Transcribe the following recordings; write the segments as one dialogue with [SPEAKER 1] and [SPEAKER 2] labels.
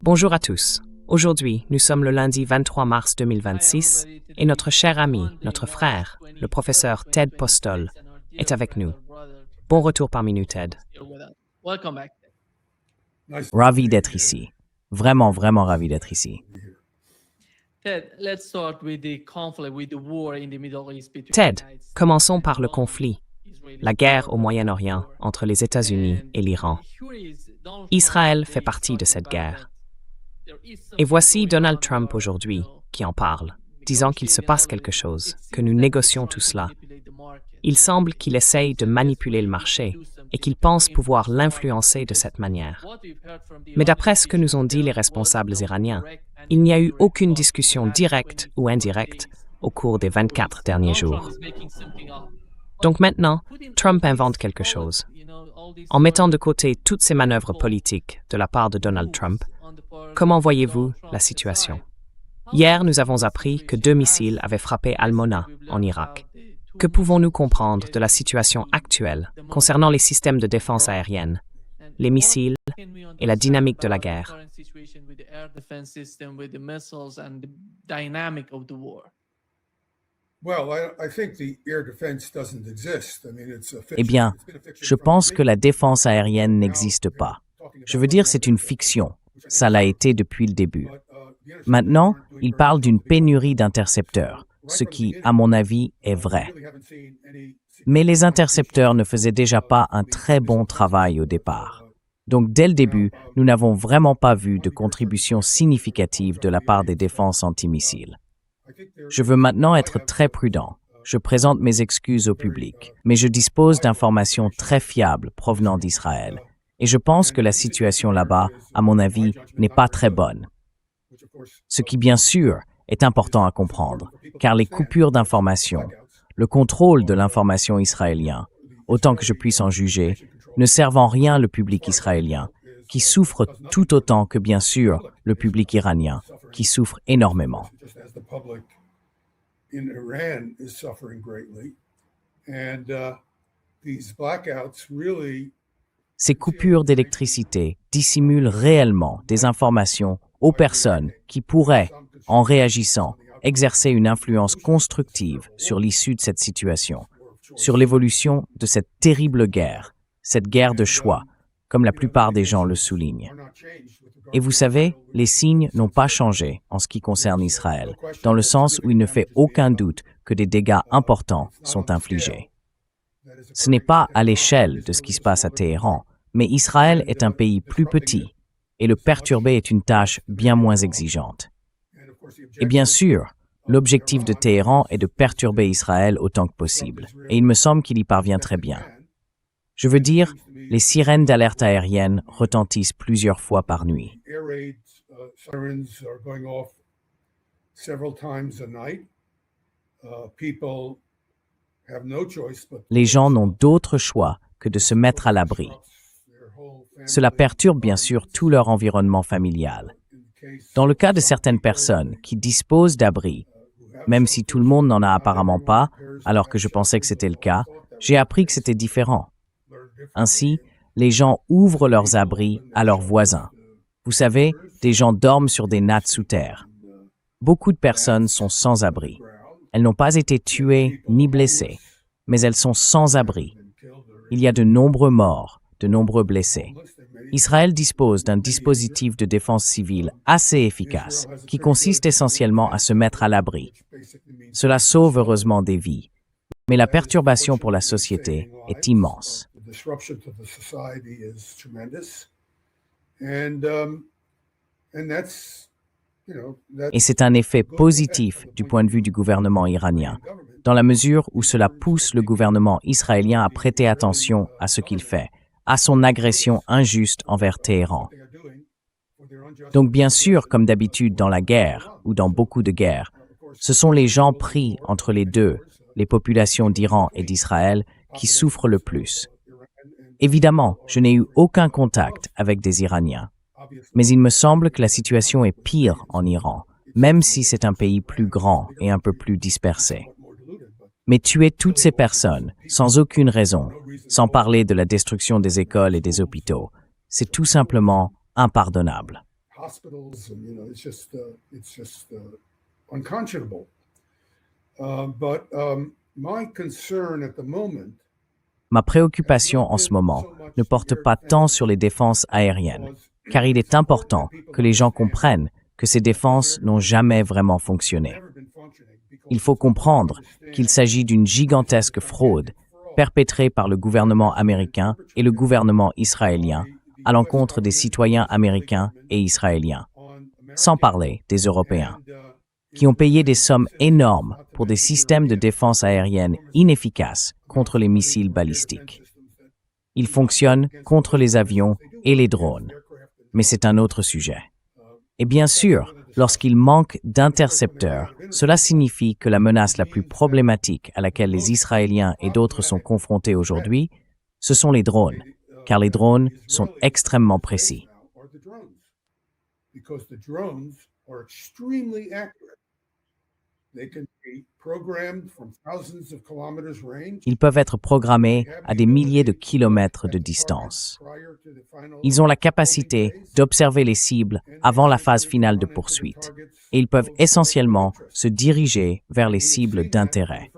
[SPEAKER 1] Bonjour à tous. Aujourd'hui, nous sommes le lundi 23 mars 2026 et notre cher ami, notre frère, le professeur Ted Postol, est avec nous. Bon retour parmi nous, Ted.
[SPEAKER 2] Ravi d'être ici. Vraiment ravi d'être ici.
[SPEAKER 1] Ted, commençons par le conflit, la guerre au Moyen-Orient entre les États-Unis et l'Iran. Israël fait partie de cette guerre. Et voici Donald Trump aujourd'hui qui en parle, disant qu'il se passe quelque chose, que nous négocions tout cela. Il semble qu'il essaye de manipuler le marché et qu'il pense pouvoir l'influencer de cette manière. Mais d'après ce que nous ont dit les responsables iraniens, il n'y a eu aucune discussion directe ou indirecte au cours des 24 derniers jours. Donc maintenant, Trump invente quelque chose. En mettant de côté toutes ces manœuvres politiques de la part de Donald Trump, comment voyez-vous la situation? Hier, nous avons appris que 2 missiles avaient frappé Al-Mona, en Irak. Que pouvons-nous comprendre de la situation actuelle concernant les systèmes de défense aérienne, les missiles et la dynamique de la guerre?
[SPEAKER 2] Eh bien, je pense que la défense aérienne n'existe pas. Je veux dire, c'est une fiction. Ça l'a été depuis le début. Maintenant, il parle d'une pénurie d'intercepteurs, ce qui, à mon avis, est vrai. Mais les intercepteurs ne faisaient déjà pas un très bon travail au départ. Donc, dès le début, nous n'avons vraiment pas vu de contribution significative de la part des défenses antimissiles. Je veux maintenant être très prudent. Je présente mes excuses au public, mais je dispose d'informations très fiables provenant d'Israël. Et je pense que la situation là-bas, à mon avis, n'est pas très bonne. Ce qui, bien sûr, est important à comprendre, car les coupures d'information, le contrôle de l'information israélien, autant que je puisse en juger, ne servent en rien le public israélien, qui souffre tout autant que, bien sûr, le public iranien, qui souffre énormément. Ces coupures d'électricité dissimulent réellement des informations aux personnes qui pourraient, en réagissant, exercer une influence constructive sur l'issue de cette situation, sur l'évolution de cette terrible guerre, cette guerre de choix, comme la plupart des gens le soulignent. Et vous savez, les signes n'ont pas changé en ce qui concerne Israël, dans le sens où il ne fait aucun doute que des dégâts importants sont infligés. Ce n'est pas à l'échelle de ce qui se passe à Téhéran, mais Israël est un pays plus petit, et le perturber est une tâche bien moins exigeante. Et bien sûr, l'objectif de Téhéran est de perturber Israël autant que possible, et il me semble qu'il y parvient très bien. Je veux dire, les sirènes d'alerte aérienne retentissent plusieurs fois par nuit. Les gens n'ont d'autre choix que de se mettre à l'abri. Cela perturbe bien sûr tout leur environnement familial. Dans le cas de certaines personnes qui disposent d'abris, même si tout le monde n'en a apparemment pas, alors que je pensais que c'était le cas, j'ai appris que c'était différent. Ainsi, les gens ouvrent leurs abris à leurs voisins. Vous savez, des gens dorment sur des nattes sous terre. Beaucoup de personnes sont sans abri. Elles n'ont pas été tuées ni blessées, mais elles sont sans abri. Il y a de nombreux morts, de nombreux blessés. Israël dispose d'un dispositif de défense civile assez efficace qui consiste essentiellement à se mettre à l'abri. Cela sauve heureusement des vies, mais la perturbation pour la société est immense. Et c'est un effet positif du point de vue du gouvernement iranien, dans la mesure où cela pousse le gouvernement israélien à prêter attention à ce qu'il fait, à son agression injuste envers Téhéran. Donc bien sûr, comme d'habitude dans la guerre, ou dans beaucoup de guerres, ce sont les gens pris entre les deux, les populations d'Iran et d'Israël, qui souffrent le plus. Évidemment, je n'ai eu aucun contact avec des Iraniens. Mais il me semble que la situation est pire en Iran, même si c'est un pays plus grand et un peu plus dispersé. Mais tuer toutes ces personnes, sans aucune raison, sans parler de la destruction des écoles et des hôpitaux, c'est tout simplement impardonnable.
[SPEAKER 3] hospitals, and it's just unconscionable. But my concern at the moment.
[SPEAKER 2] Ma préoccupation en ce moment ne porte pas tant sur les défenses aériennes, car il est important que les gens comprennent que ces défenses n'ont jamais vraiment fonctionné. Il faut comprendre qu'il s'agit d'une gigantesque fraude perpétrée par le gouvernement américain et le gouvernement israélien à l'encontre des citoyens américains et israéliens, sans parler des Européens, qui ont payé des sommes énormes pour des systèmes de défense aérienne inefficaces contre les missiles balistiques. Ils fonctionnent contre les avions et les drones, mais c'est un autre sujet. Et bien sûr, lorsqu'il manque d'intercepteurs, cela signifie que la menace la plus problématique à laquelle les Israéliens et d'autres sont confrontés aujourd'hui, ce sont les drones, car les drones sont extrêmement précis. Ils peuvent être programmés à des milliers de kilomètres de distance. Ils ont la capacité d'observer les cibles avant la phase finale de poursuite, et ils peuvent essentiellement se diriger vers les cibles d'intérêt.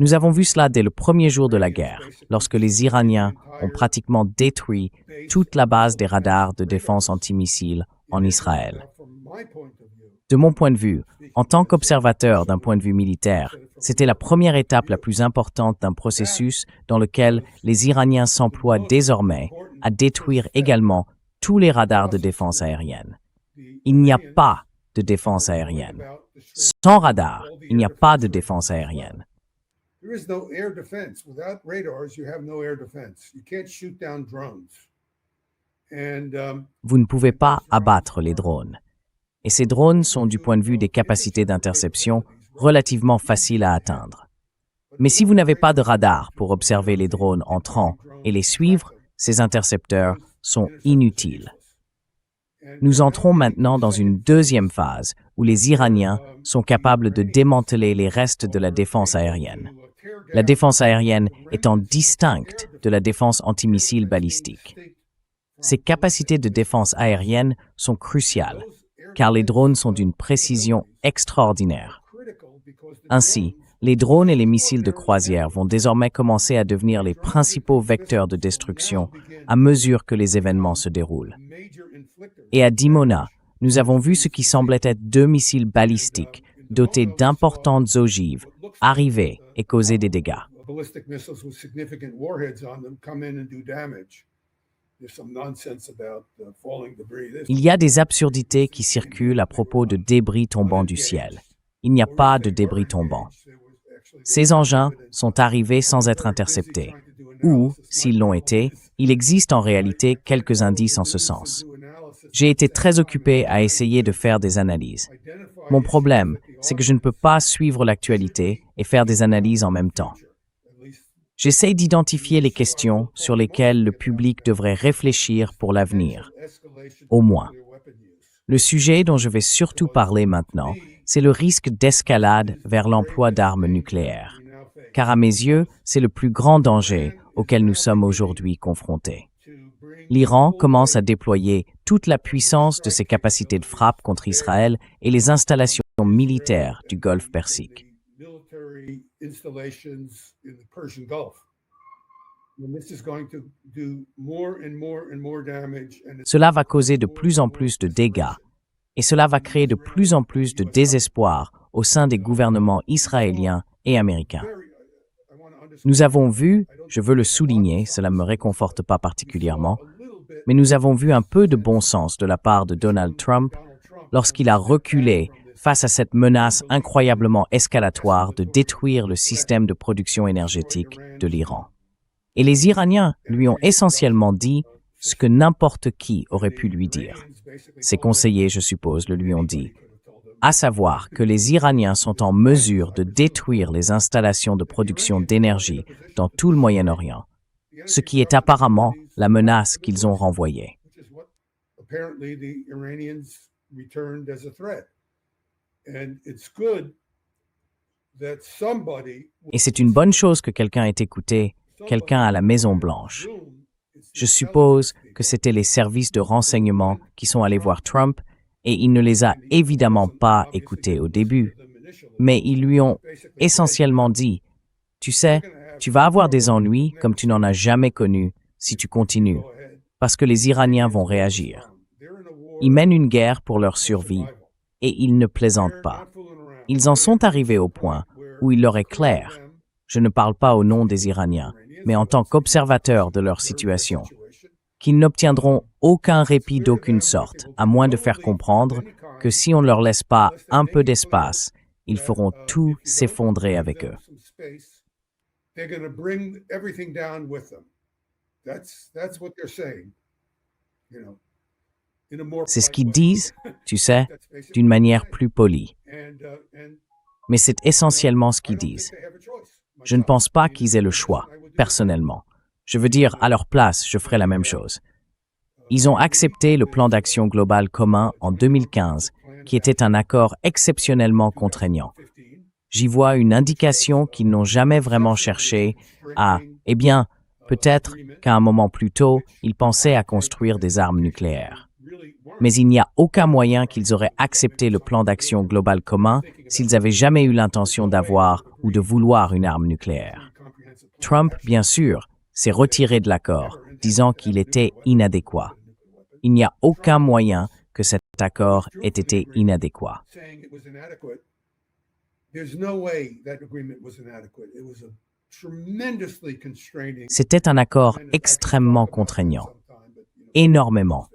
[SPEAKER 2] Nous avons vu cela dès le premier jour de la guerre, lorsque les Iraniens ont pratiquement détruit toute la base des radars de défense antimissiles en Israël. De mon point de vue, en tant qu'observateur d'un point de vue militaire, c'était la première étape la plus importante d'un processus dans lequel les Iraniens s'emploient désormais à détruire également tous les radars de défense aérienne. Il n'y a pas de défense aérienne. Sans radar, il n'y a pas de défense aérienne. Vous ne pouvez pas abattre les drones. Et ces drones sont, du point de vue des capacités d'interception, relativement faciles à atteindre. Mais si vous n'avez pas de radar pour observer les drones entrant et les suivre, ces intercepteurs sont inutiles. Nous entrons maintenant dans une deuxième phase où les Iraniens sont capables de démanteler les restes de la défense aérienne. La défense aérienne étant distincte de la défense antimissile balistique. Ces capacités de défense aérienne sont cruciales, car les drones sont d'une précision extraordinaire. Ainsi, les drones et les missiles de croisière vont désormais commencer à devenir les principaux vecteurs de destruction à mesure que les événements se déroulent. Et à Dimona, nous avons vu ce qui semblait être 2 missiles balistiques dotés d'importantes ogives arriver et causer des dégâts. Il y a des absurdités qui circulent à propos de débris tombant du ciel. Il n'y a pas de débris tombants. Ces engins sont arrivés sans être interceptés. Ou, s'ils l'ont été, il existe en réalité quelques indices en ce sens. J'ai été très occupé à essayer de faire des analyses. Mon problème, c'est que je ne peux pas suivre l'actualité et faire des analyses en même temps. J'essaie d'identifier les questions sur lesquelles le public devrait réfléchir pour l'avenir, au moins. Le sujet dont je vais surtout parler maintenant, c'est le risque d'escalade vers l'emploi d'armes nucléaires, car à mes yeux, c'est le plus grand danger auquel nous sommes aujourd'hui confrontés. L'Iran commence à déployer toute la puissance de ses capacités de frappe contre Israël et les installations militaires du Golfe Persique. Cela va causer de plus en plus de dégâts et cela va créer de plus en plus de désespoir au sein des gouvernements israéliens et américains. Nous avons vu, je veux le souligner, cela ne me réconforte pas particulièrement, mais nous avons vu un peu de bon sens de la part de Donald Trump lorsqu'il a reculé face à cette menace incroyablement escalatoire de détruire le système de production énergétique de l'Iran. Et les Iraniens lui ont essentiellement dit ce que n'importe qui aurait pu lui dire. Ses conseillers, je suppose, le lui ont dit, à savoir que les Iraniens sont en mesure de détruire les installations de production d'énergie dans tout le Moyen-Orient, ce qui est apparemment la menace qu'ils ont renvoyée. Et c'est une bonne chose que quelqu'un ait écouté, quelqu'un à la Maison-Blanche. Je suppose que c'était les services de renseignement qui sont allés voir Trump et il ne les a évidemment pas écoutés au début, mais ils lui ont essentiellement dit « Tu sais, tu vas avoir des ennuis comme tu n'en as jamais connus si tu continues, parce que les Iraniens vont réagir. Ils mènent une guerre pour leur survie et ils ne plaisantent pas. Ils en sont arrivés au point où il leur est clair, je ne parle pas au nom des Iraniens, mais en tant qu'observateur de leur situation, qu'ils n'obtiendront aucun répit d'aucune sorte, à moins de faire comprendre que si on ne leur laisse pas un peu d'espace, ils feront tout s'effondrer avec eux. » C'est ce qu'ils disent, tu sais, d'une manière plus polie. Mais c'est essentiellement ce qu'ils disent. Je ne pense pas qu'ils aient le choix, personnellement. Je veux dire, à leur place, je ferais la même chose. Ils ont accepté le plan d'action global commun en 2015, qui était un accord exceptionnellement contraignant. J'y vois une indication qu'ils n'ont jamais vraiment cherché à, eh bien, peut-être qu'à un moment plus tôt, ils pensaient à construire des armes nucléaires. Mais il n'y a aucun moyen qu'ils auraient accepté le plan d'action global commun s'ils avaient jamais eu l'intention d'avoir ou de vouloir une arme nucléaire. Trump, bien sûr, s'est retiré de l'accord, disant qu'il était inadéquat. Il n'y a aucun moyen que cet accord ait été inadéquat. C'était un accord extrêmement contraignant. Énormément.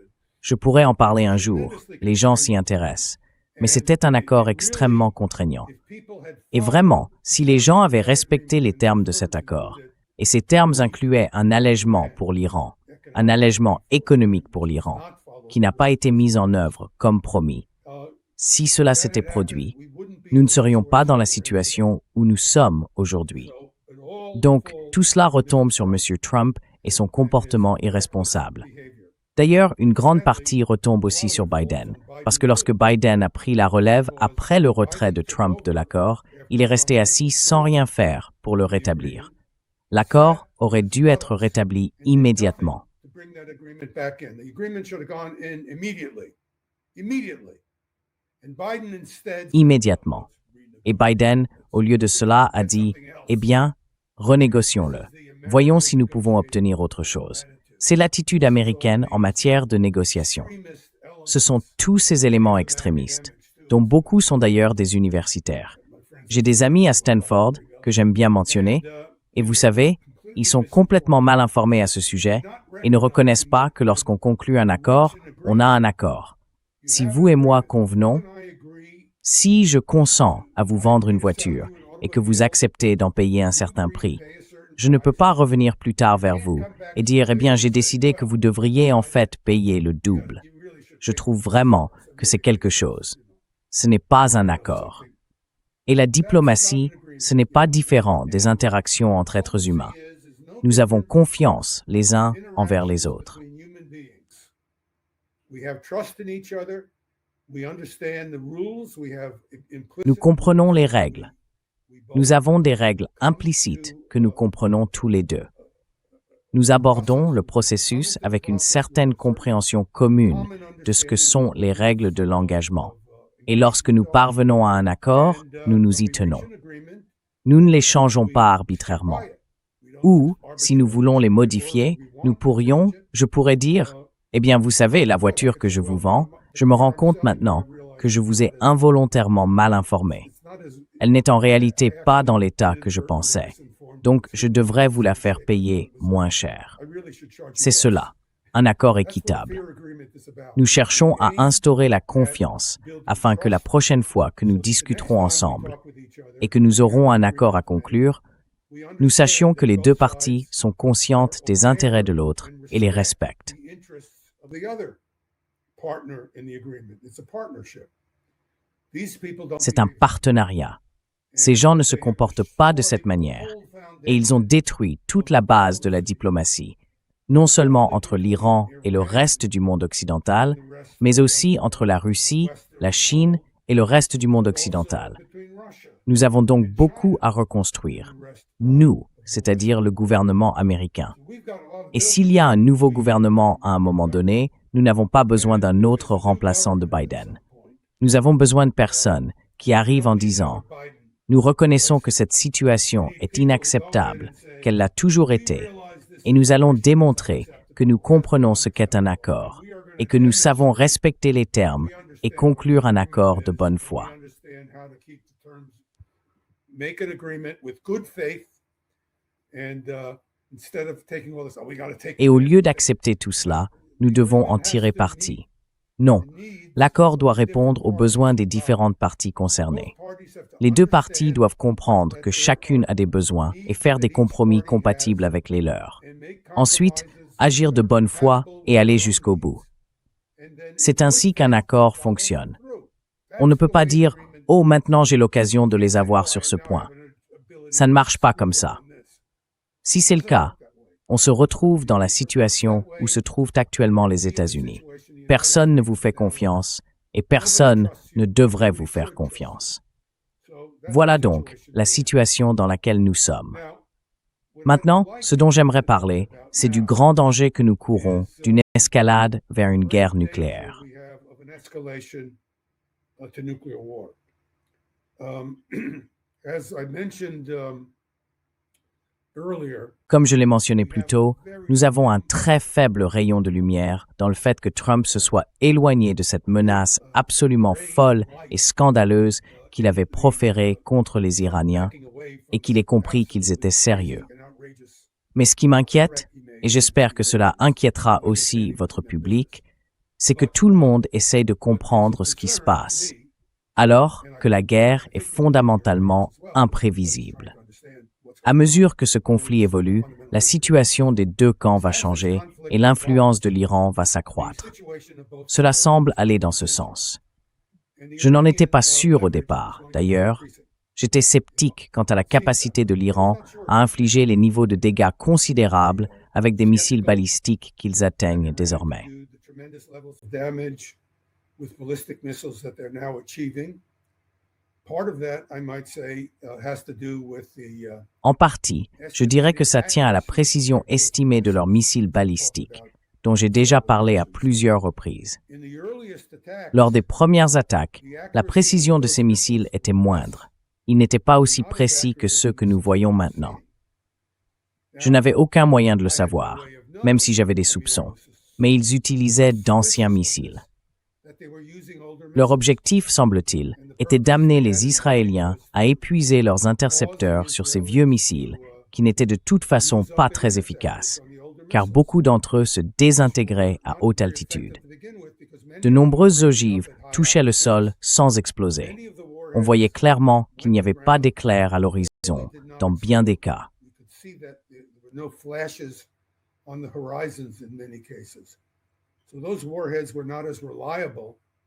[SPEAKER 2] Je pourrais en parler un jour, les gens s'y intéressent. Mais c'était un accord extrêmement contraignant. Et vraiment, si les gens avaient respecté les termes de cet accord, et ces termes incluaient un allègement pour l'Iran, un allègement économique pour l'Iran, qui n'a pas été mis en œuvre comme promis, si cela s'était produit, nous ne serions pas dans la situation où nous sommes aujourd'hui. Donc, tout cela retombe sur M. Trump et son comportement irresponsable. D'ailleurs, une grande partie retombe aussi sur Biden, parce que lorsque Biden a pris la relève après le retrait de Trump de l'accord, il est resté assis sans rien faire pour le rétablir. L'accord aurait dû être rétabli immédiatement. Immédiatement. Et Biden, au lieu de cela, a dit « Eh bien, renégocions-le. Voyons si nous pouvons obtenir autre chose. » C'est l'attitude américaine en matière de négociation. Ce sont tous ces éléments extrémistes, dont beaucoup sont d'ailleurs des universitaires. J'ai des amis à Stanford que j'aime bien mentionner, et vous savez, ils sont complètement mal informés à ce sujet et ne reconnaissent pas que lorsqu'on conclut un accord, on a un accord. Si vous et moi convenons, si je consens à vous vendre une voiture et que vous acceptez d'en payer un certain prix, je ne peux pas revenir plus tard vers vous et dire « Eh bien, j'ai décidé que vous devriez en fait payer le double. » Je trouve vraiment que c'est quelque chose. Ce n'est pas un accord. Et la diplomatie, ce n'est pas différent des interactions entre êtres humains. Nous avons confiance les uns envers les autres. Nous comprenons les règles. Nous avons des règles implicites que nous comprenons tous les deux. Nous abordons le processus avec une certaine compréhension commune de ce que sont les règles de l'engagement. Et lorsque nous parvenons à un accord, nous nous y tenons. Nous ne les changeons pas arbitrairement. Ou, si nous voulons les modifier, je pourrais dire, « Eh bien, vous savez, la voiture que je vous vends, je me rends compte maintenant que je vous ai involontairement mal informé. Elle n'est en réalité pas dans l'état que je pensais. Donc, je devrais vous la faire payer moins cher. » C'est cela, un accord équitable. Nous cherchons à instaurer la confiance afin que la prochaine fois que nous discuterons ensemble et que nous aurons un accord à conclure, nous sachions que les deux parties sont conscientes des intérêts de l'autre et les respectent. C'est un partenariat. Ces gens ne se comportent pas de cette manière et ils ont détruit toute la base de la diplomatie, non seulement entre l'Iran et le reste du monde occidental, mais aussi entre la Russie, la Chine et le reste du monde occidental. Nous avons donc beaucoup à reconstruire. Nous, c'est-à-dire le gouvernement américain. Et s'il y a un nouveau gouvernement à un moment donné, nous n'avons pas besoin d'un autre remplaçant de Biden. Nous avons besoin de personnes qui arrivent en disant « Nous reconnaissons que cette situation est inacceptable, qu'elle l'a toujours été, et nous allons démontrer que nous comprenons ce qu'est un accord et que nous savons respecter les termes et conclure un accord de bonne foi. » Et au lieu d'accepter tout cela, nous devons en tirer parti. Non, l'accord doit répondre aux besoins des différentes parties concernées. Les deux parties doivent comprendre que chacune a des besoins et faire des compromis compatibles avec les leurs. Ensuite, agir de bonne foi et aller jusqu'au bout. C'est ainsi qu'un accord fonctionne. On ne peut pas dire « Oh, maintenant j'ai l'occasion de les avoir sur ce point ». Ça ne marche pas comme ça. Si c'est le cas, on se retrouve dans la situation où se trouvent actuellement les États-Unis. Personne ne vous fait confiance et personne ne devrait vous faire confiance. Voilà donc la situation dans laquelle nous sommes. Maintenant, ce dont j'aimerais parler, c'est du grand danger que nous courons d'une escalade vers une guerre nucléaire. Comme je l'ai mentionné plus tôt, nous avons un très faible rayon de lumière dans le fait que Trump se soit éloigné de cette menace absolument folle et scandaleuse qu'il avait proférée contre les Iraniens et qu'il ait compris qu'ils étaient sérieux. Mais ce qui m'inquiète, et j'espère que cela inquiétera aussi votre public, c'est que tout le monde essaie de comprendre ce qui se passe, alors que la guerre est fondamentalement imprévisible. À mesure que ce conflit évolue, la situation des deux camps va changer et l'influence de l'Iran va s'accroître. Cela semble aller dans ce sens. Je n'en étais pas sûr au départ. D'ailleurs, j'étais sceptique quant à la capacité de l'Iran à infliger les niveaux de dégâts considérables avec des missiles balistiques qu'ils atteignent désormais. En partie, je dirais que ça tient à la précision estimée de leurs missiles balistiques, dont j'ai déjà parlé à plusieurs reprises. Lors des premières attaques, la précision de ces missiles était moindre. Ils n'étaient pas aussi précis que ceux que nous voyons maintenant. Je n'avais aucun moyen de le savoir, même si j'avais des soupçons, mais ils utilisaient d'anciens missiles. Leur objectif, semble-t-il, était d'amener les Israéliens à épuiser leurs intercepteurs sur ces vieux missiles qui n'étaient de toute façon pas très efficaces, car beaucoup d'entre eux se désintégraient à haute altitude. De nombreuses ogives touchaient le sol sans exploser. On voyait clairement qu'il n'y avait pas d'éclairs à l'horizon dans bien des cas.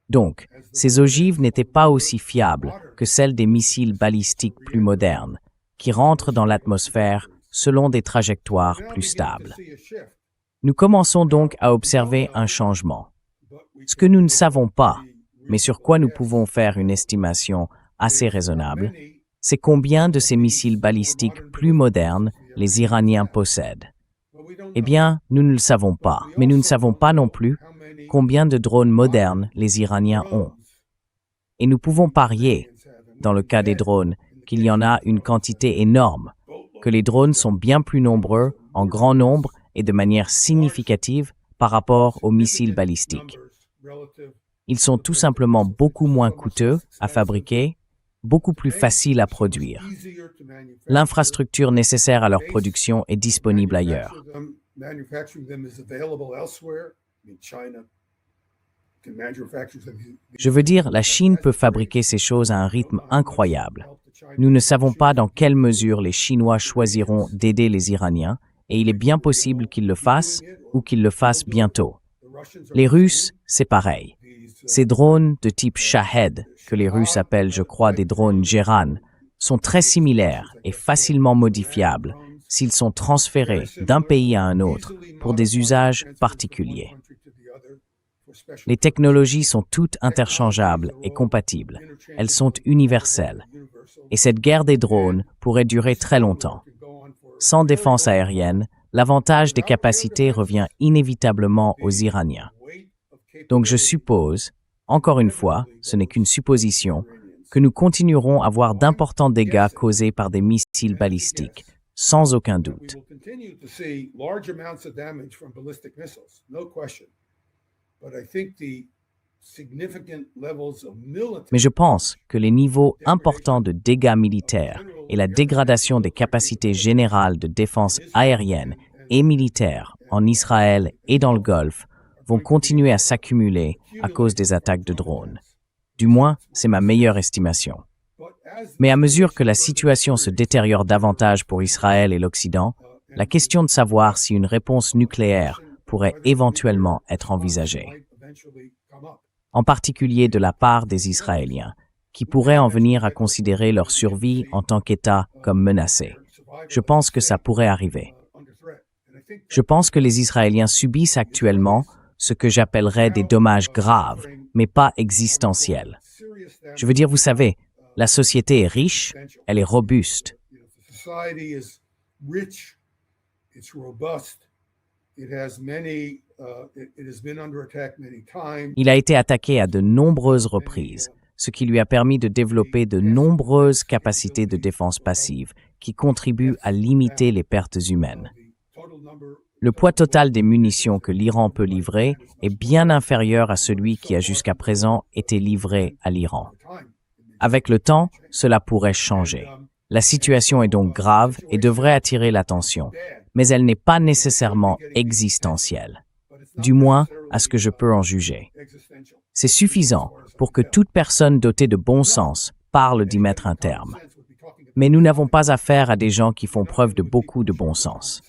[SPEAKER 2] Donc, ces ogives n'étaient pas aussi fiables que celles des missiles balistiques plus modernes, qui rentrent dans l'atmosphère selon des trajectoires plus stables. Nous commençons donc à observer un changement. Ce que nous ne savons pas, mais sur quoi nous pouvons faire une estimation assez raisonnable, c'est combien de ces missiles balistiques plus modernes les Iraniens possèdent. Eh bien, nous ne le savons pas, mais nous ne savons pas non plus combien de drones modernes les Iraniens ont. Et nous pouvons parier, dans le cas des drones, qu'il y en a une quantité énorme, que les drones sont bien plus nombreux, en grand nombre et de manière significative par rapport aux missiles balistiques. Ils sont tout simplement beaucoup moins coûteux à fabriquer, beaucoup plus faciles à produire. L'infrastructure nécessaire à leur production est disponible ailleurs. Je veux dire, la Chine peut fabriquer ces choses à un rythme incroyable. Nous ne savons pas dans quelle mesure les Chinois choisiront d'aider les Iraniens, et il est bien possible qu'ils le fassent ou qu'ils le fassent bientôt. Les Russes, c'est pareil. Ces drones de type Shahed, que les Russes appellent, je crois, des drones Geran, sont très similaires et facilement modifiables s'ils sont transférés d'un pays à un autre pour des usages particuliers. Les technologies sont toutes interchangeables et compatibles. Elles sont universelles. Et cette guerre des drones pourrait durer très longtemps. sans défense aérienne, l'avantage des capacités revient inévitablement aux Iraniens. Donc je suppose, encore une fois, ce n'est qu'une supposition, que nous continuerons à voir d'importants dégâts causés par des missiles balistiques, sans aucun doute. Mais je pense que les niveaux importants de dégâts militaires et la dégradation des capacités générales de défense aérienne et militaire en Israël et dans le Golfe vont continuer à s'accumuler à cause des attaques de drones. Du moins, c'est ma meilleure estimation. Mais à mesure que la situation se détériore davantage pour Israël et l'Occident, la question de savoir si une réponse nucléaire pourrait éventuellement être envisagée, en particulier de la part des Israéliens, qui pourraient en venir à considérer leur survie en tant qu'État comme menacée. Je pense que ça pourrait arriver. Je pense que les Israéliens subissent actuellement ce que j'appellerais des dommages graves, mais pas existentiels. Je veux dire, vous savez, la société est riche, elle est robuste. Il a été attaqué à de nombreuses reprises, ce qui lui a permis de développer de nombreuses capacités de défense passive qui contribuent à limiter les pertes humaines. Le poids total des munitions que l'Iran peut livrer est bien inférieur à celui qui a jusqu'à présent été livré à l'Iran. Avec le temps, cela pourrait changer. La situation est donc grave et devrait attirer l'attention, mais elle n'est pas nécessairement existentielle, du moins à ce que je peux en juger. C'est suffisant pour que toute personne dotée de bon sens parle d'y mettre un terme. Mais nous n'avons pas affaire à des gens qui font preuve de beaucoup de bon sens.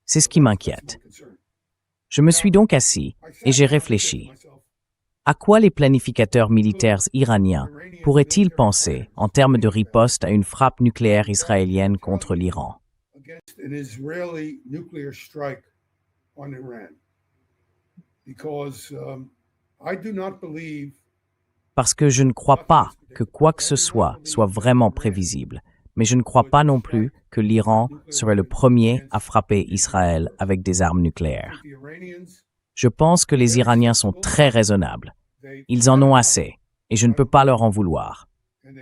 [SPEAKER 2] C'est ce qui m'inquiète. Je me suis donc assis et j'ai réfléchi. À quoi les planificateurs militaires iraniens pourraient-ils penser en termes de riposte à une frappe nucléaire israélienne contre l'Iran? Parce que je ne crois pas que quoi que ce soit vraiment prévisible, mais je ne crois pas non plus que l'Iran serait le premier à frapper Israël avec des armes nucléaires. Je pense que les Iraniens sont très raisonnables. Ils en ont assez, et je ne peux pas leur en vouloir.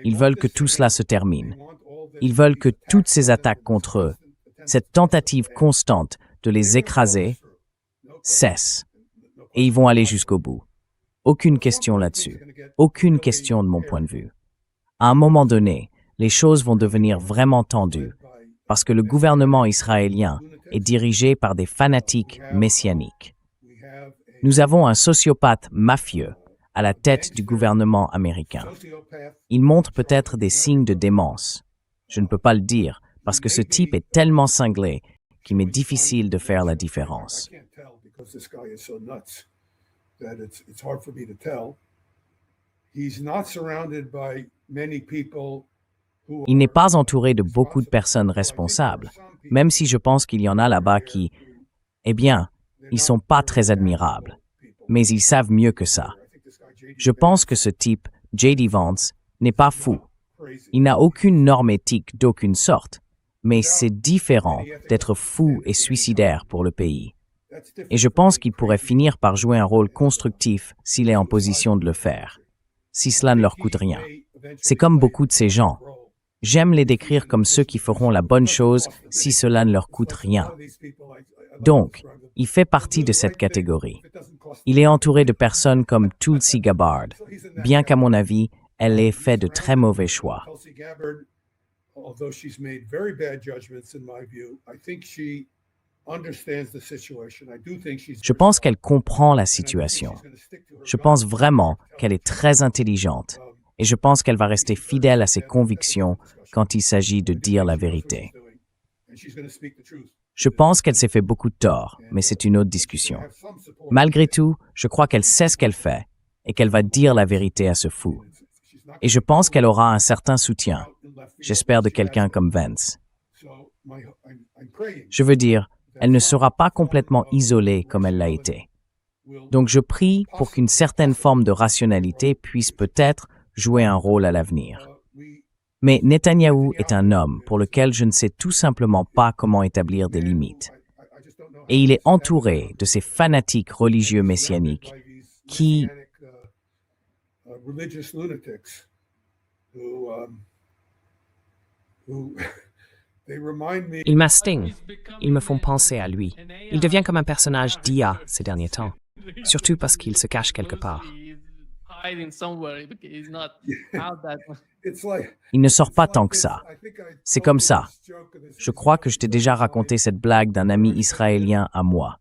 [SPEAKER 2] Ils veulent que tout cela se termine. Ils veulent que toutes ces attaques contre eux, cette tentative constante de les écraser, cesse. Et ils vont aller jusqu'au bout. Aucune question là-dessus. Aucune question de mon point de vue. À un moment donné, les choses vont devenir vraiment tendues, parce que le gouvernement israélien est dirigé par des fanatiques messianiques. Nous avons un sociopathe mafieux à la tête du gouvernement américain. Il montre peut-être des signes de démence. Je ne peux pas le dire, parce que ce type est tellement cinglé qu'il m'est difficile de faire la différence. Il n'est pas entouré de beaucoup de personnes responsables, même si je pense qu'il y en a là-bas qui, ils sont pas très admirables, mais ils savent mieux que ça. Je pense que ce type, J.D. Vance, n'est pas fou. Il n'a aucune norme éthique d'aucune sorte, mais c'est différent d'être fou et suicidaire pour le pays. Et je pense qu'il pourrait finir par jouer un rôle constructif s'il est en position de le faire, si cela ne leur coûte rien. C'est comme beaucoup de ces gens. J'aime les décrire comme ceux qui feront la bonne chose si cela ne leur coûte rien. Donc, il fait partie de cette catégorie. Il est entouré de personnes comme Tulsi Gabbard, bien qu'à mon avis, elle ait fait de très mauvais choix. Je pense qu'elle comprend la situation. Je pense vraiment qu'elle est très intelligente et je pense qu'elle va rester fidèle à ses convictions quand il s'agit de dire la vérité. Je pense qu'elle s'est fait beaucoup de tort, mais c'est une autre discussion. Malgré tout, je crois qu'elle sait ce qu'elle fait et qu'elle va dire la vérité à ce fou. Et je pense qu'elle aura un certain soutien, j'espère de quelqu'un comme Vance. Je veux dire, elle ne sera pas complètement isolée comme elle l'a été. Donc je prie pour qu'une certaine forme de rationalité puisse peut-être jouer un rôle à l'avenir. Mais Netanyahou est un homme pour lequel je ne sais tout simplement pas comment établir des limites. Et il est entouré de ces fanatiques religieux messianiques qui,
[SPEAKER 3] religious lunatics who they remind me.
[SPEAKER 1] Ils m'astingent. Ils me font penser à lui. Il devient comme un personnage d'IA ces derniers temps, surtout parce qu'il se cache quelque part.
[SPEAKER 3] It's like
[SPEAKER 2] il ne sort pas tant que ça. C'est comme ça. Je crois que je t'ai déjà raconté cette blague d'un ami israélien à moi.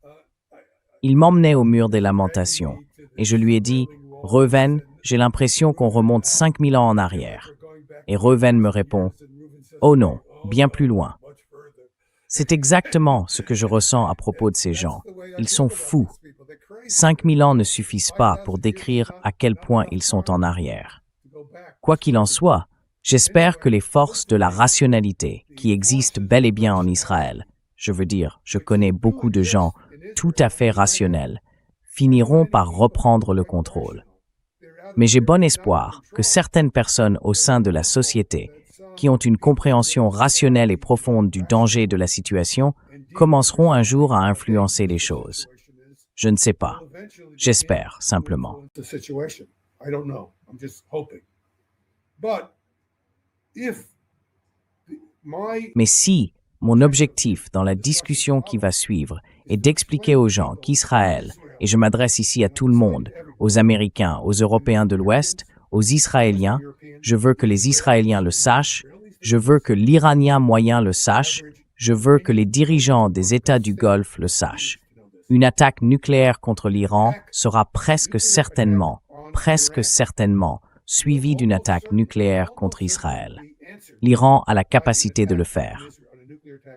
[SPEAKER 2] Il m'emmenait au mur des lamentations et je lui ai dit « Reuven, j'ai l'impression qu'on remonte 5000 ans en arrière. » Et Reuven me répond « Oh non, bien plus loin. » C'est exactement ce que je ressens à propos de ces gens. Ils sont fous. 5000 ans ne suffisent pas pour décrire à quel point ils sont en arrière. Quoi qu'il en soit, j'espère que les forces de la rationalité qui existent bel et bien en Israël, je veux dire, je connais beaucoup de gens tout à fait rationnels, finiront par reprendre le contrôle. Mais j'ai bon espoir que certaines personnes au sein de la société qui ont une compréhension rationnelle et profonde du danger de la situation commenceront un jour à influencer les choses. Je ne sais pas. J'espère simplement. Mais si mon objectif dans la discussion qui va suivre est d'expliquer aux gens qu'Israël, et je m'adresse ici à tout le monde, aux Américains, aux Européens de l'Ouest, aux Israéliens, je veux que les Israéliens le sachent, je veux que l'Iranien moyen le sache, je veux que les dirigeants des États du Golfe le sachent. Une attaque nucléaire contre l'Iran sera presque certainement, suivie d'une attaque nucléaire contre Israël. L'Iran a la capacité de le faire.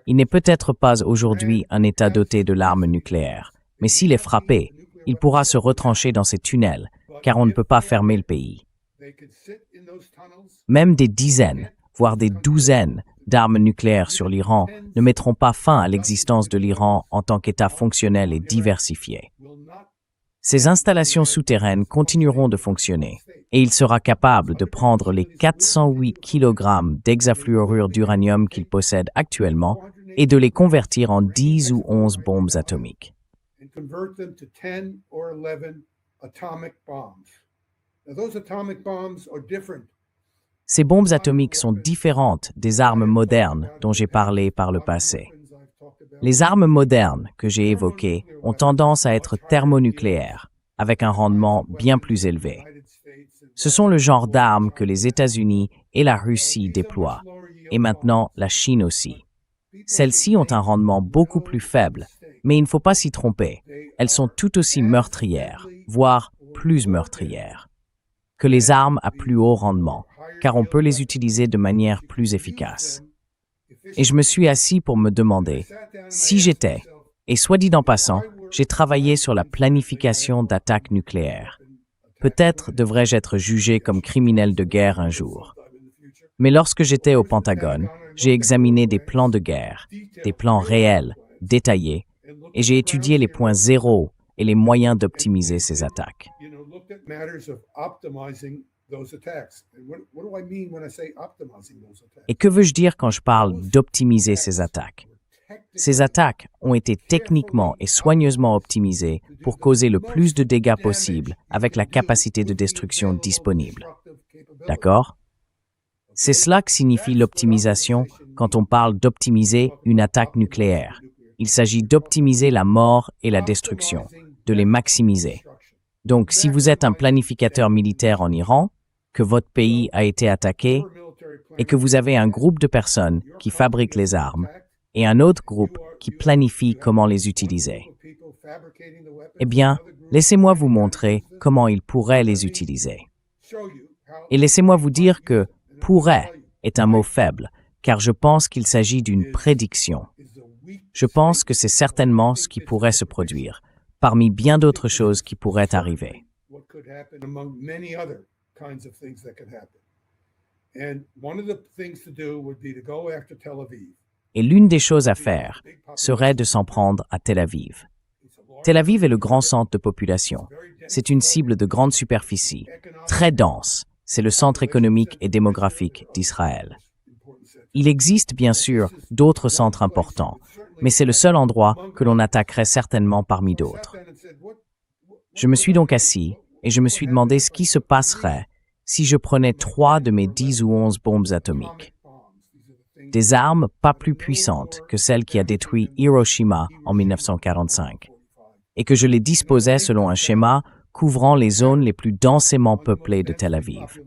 [SPEAKER 2] Il n'est peut-être pas aujourd'hui un État doté de l'arme nucléaire, mais s'il est frappé, il pourra se retrancher dans ses tunnels, car on ne peut pas fermer le pays. Même des dizaines, voire des douzaines d'armes nucléaires sur l'Iran ne mettront pas fin à l'existence de l'Iran en tant qu'État fonctionnel et diversifié. Ces installations souterraines continueront de fonctionner et il sera capable de prendre les 408 kg d'hexafluorure d'uranium qu'il possède actuellement et de les convertir en 10 ou 11 bombes atomiques. Ces bombes atomiques sont différentes des armes modernes dont j'ai parlé par le passé. Les armes modernes que j'ai évoquées ont tendance à être thermonucléaires, avec un rendement bien plus élevé. Ce sont le genre d'armes que les États-Unis et la Russie déploient, et maintenant la Chine aussi. Celles-ci ont un rendement beaucoup plus faible, mais il ne faut pas s'y tromper. Elles sont tout aussi meurtrières, voire plus meurtrières, que les armes à plus haut rendement, car on peut les utiliser de manière plus efficace. Et je me suis assis pour me demander, si j'étais, et soit dit en passant, j'ai travaillé sur la planification d'attaques nucléaires. Peut-être devrais-je être jugé comme criminel de guerre un jour. Mais lorsque j'étais au Pentagone, j'ai examiné des plans de guerre, des plans réels, détaillés, et j'ai étudié les points zéro et les moyens d'optimiser ces attaques. Et que veux-je dire quand je parle d'optimiser ces attaques? Ces attaques ont été techniquement et soigneusement optimisées pour causer le plus de dégâts possible avec la capacité de destruction disponible. D'accord? C'est cela que signifie l'optimisation quand on parle d'optimiser une attaque nucléaire. Il s'agit d'optimiser la mort et la destruction, de les maximiser. Donc, si vous êtes un planificateur militaire en Iran, que votre pays a été attaqué et que vous avez un groupe de personnes qui fabriquent les armes et un autre groupe qui planifie comment les utiliser. Eh bien, laissez-moi vous montrer comment ils pourraient les utiliser. Et laissez-moi vous dire que « pourrait » est un mot faible, car je pense qu'il s'agit d'une prédiction. Je pense que c'est certainement ce qui pourrait se produire, parmi bien d'autres choses qui pourraient arriver. Et l'une des choses à faire serait de s'en prendre à Tel Aviv. Tel Aviv est le grand centre de population. C'est une cible de grande superficie, très dense. c'est le centre économique et démographique d'Israël. Il existe bien sûr d'autres centres importants, mais c'est le seul endroit que l'on attaquerait certainement parmi d'autres. Je me suis donc assis et je me suis demandé ce qui se passerait si je prenais 3 de mes 10 ou 11 bombes atomiques. Des armes pas plus puissantes que celle qui a détruit Hiroshima en 1945, et que je les disposais selon un schéma couvrant les zones les plus densément peuplées de Tel Aviv.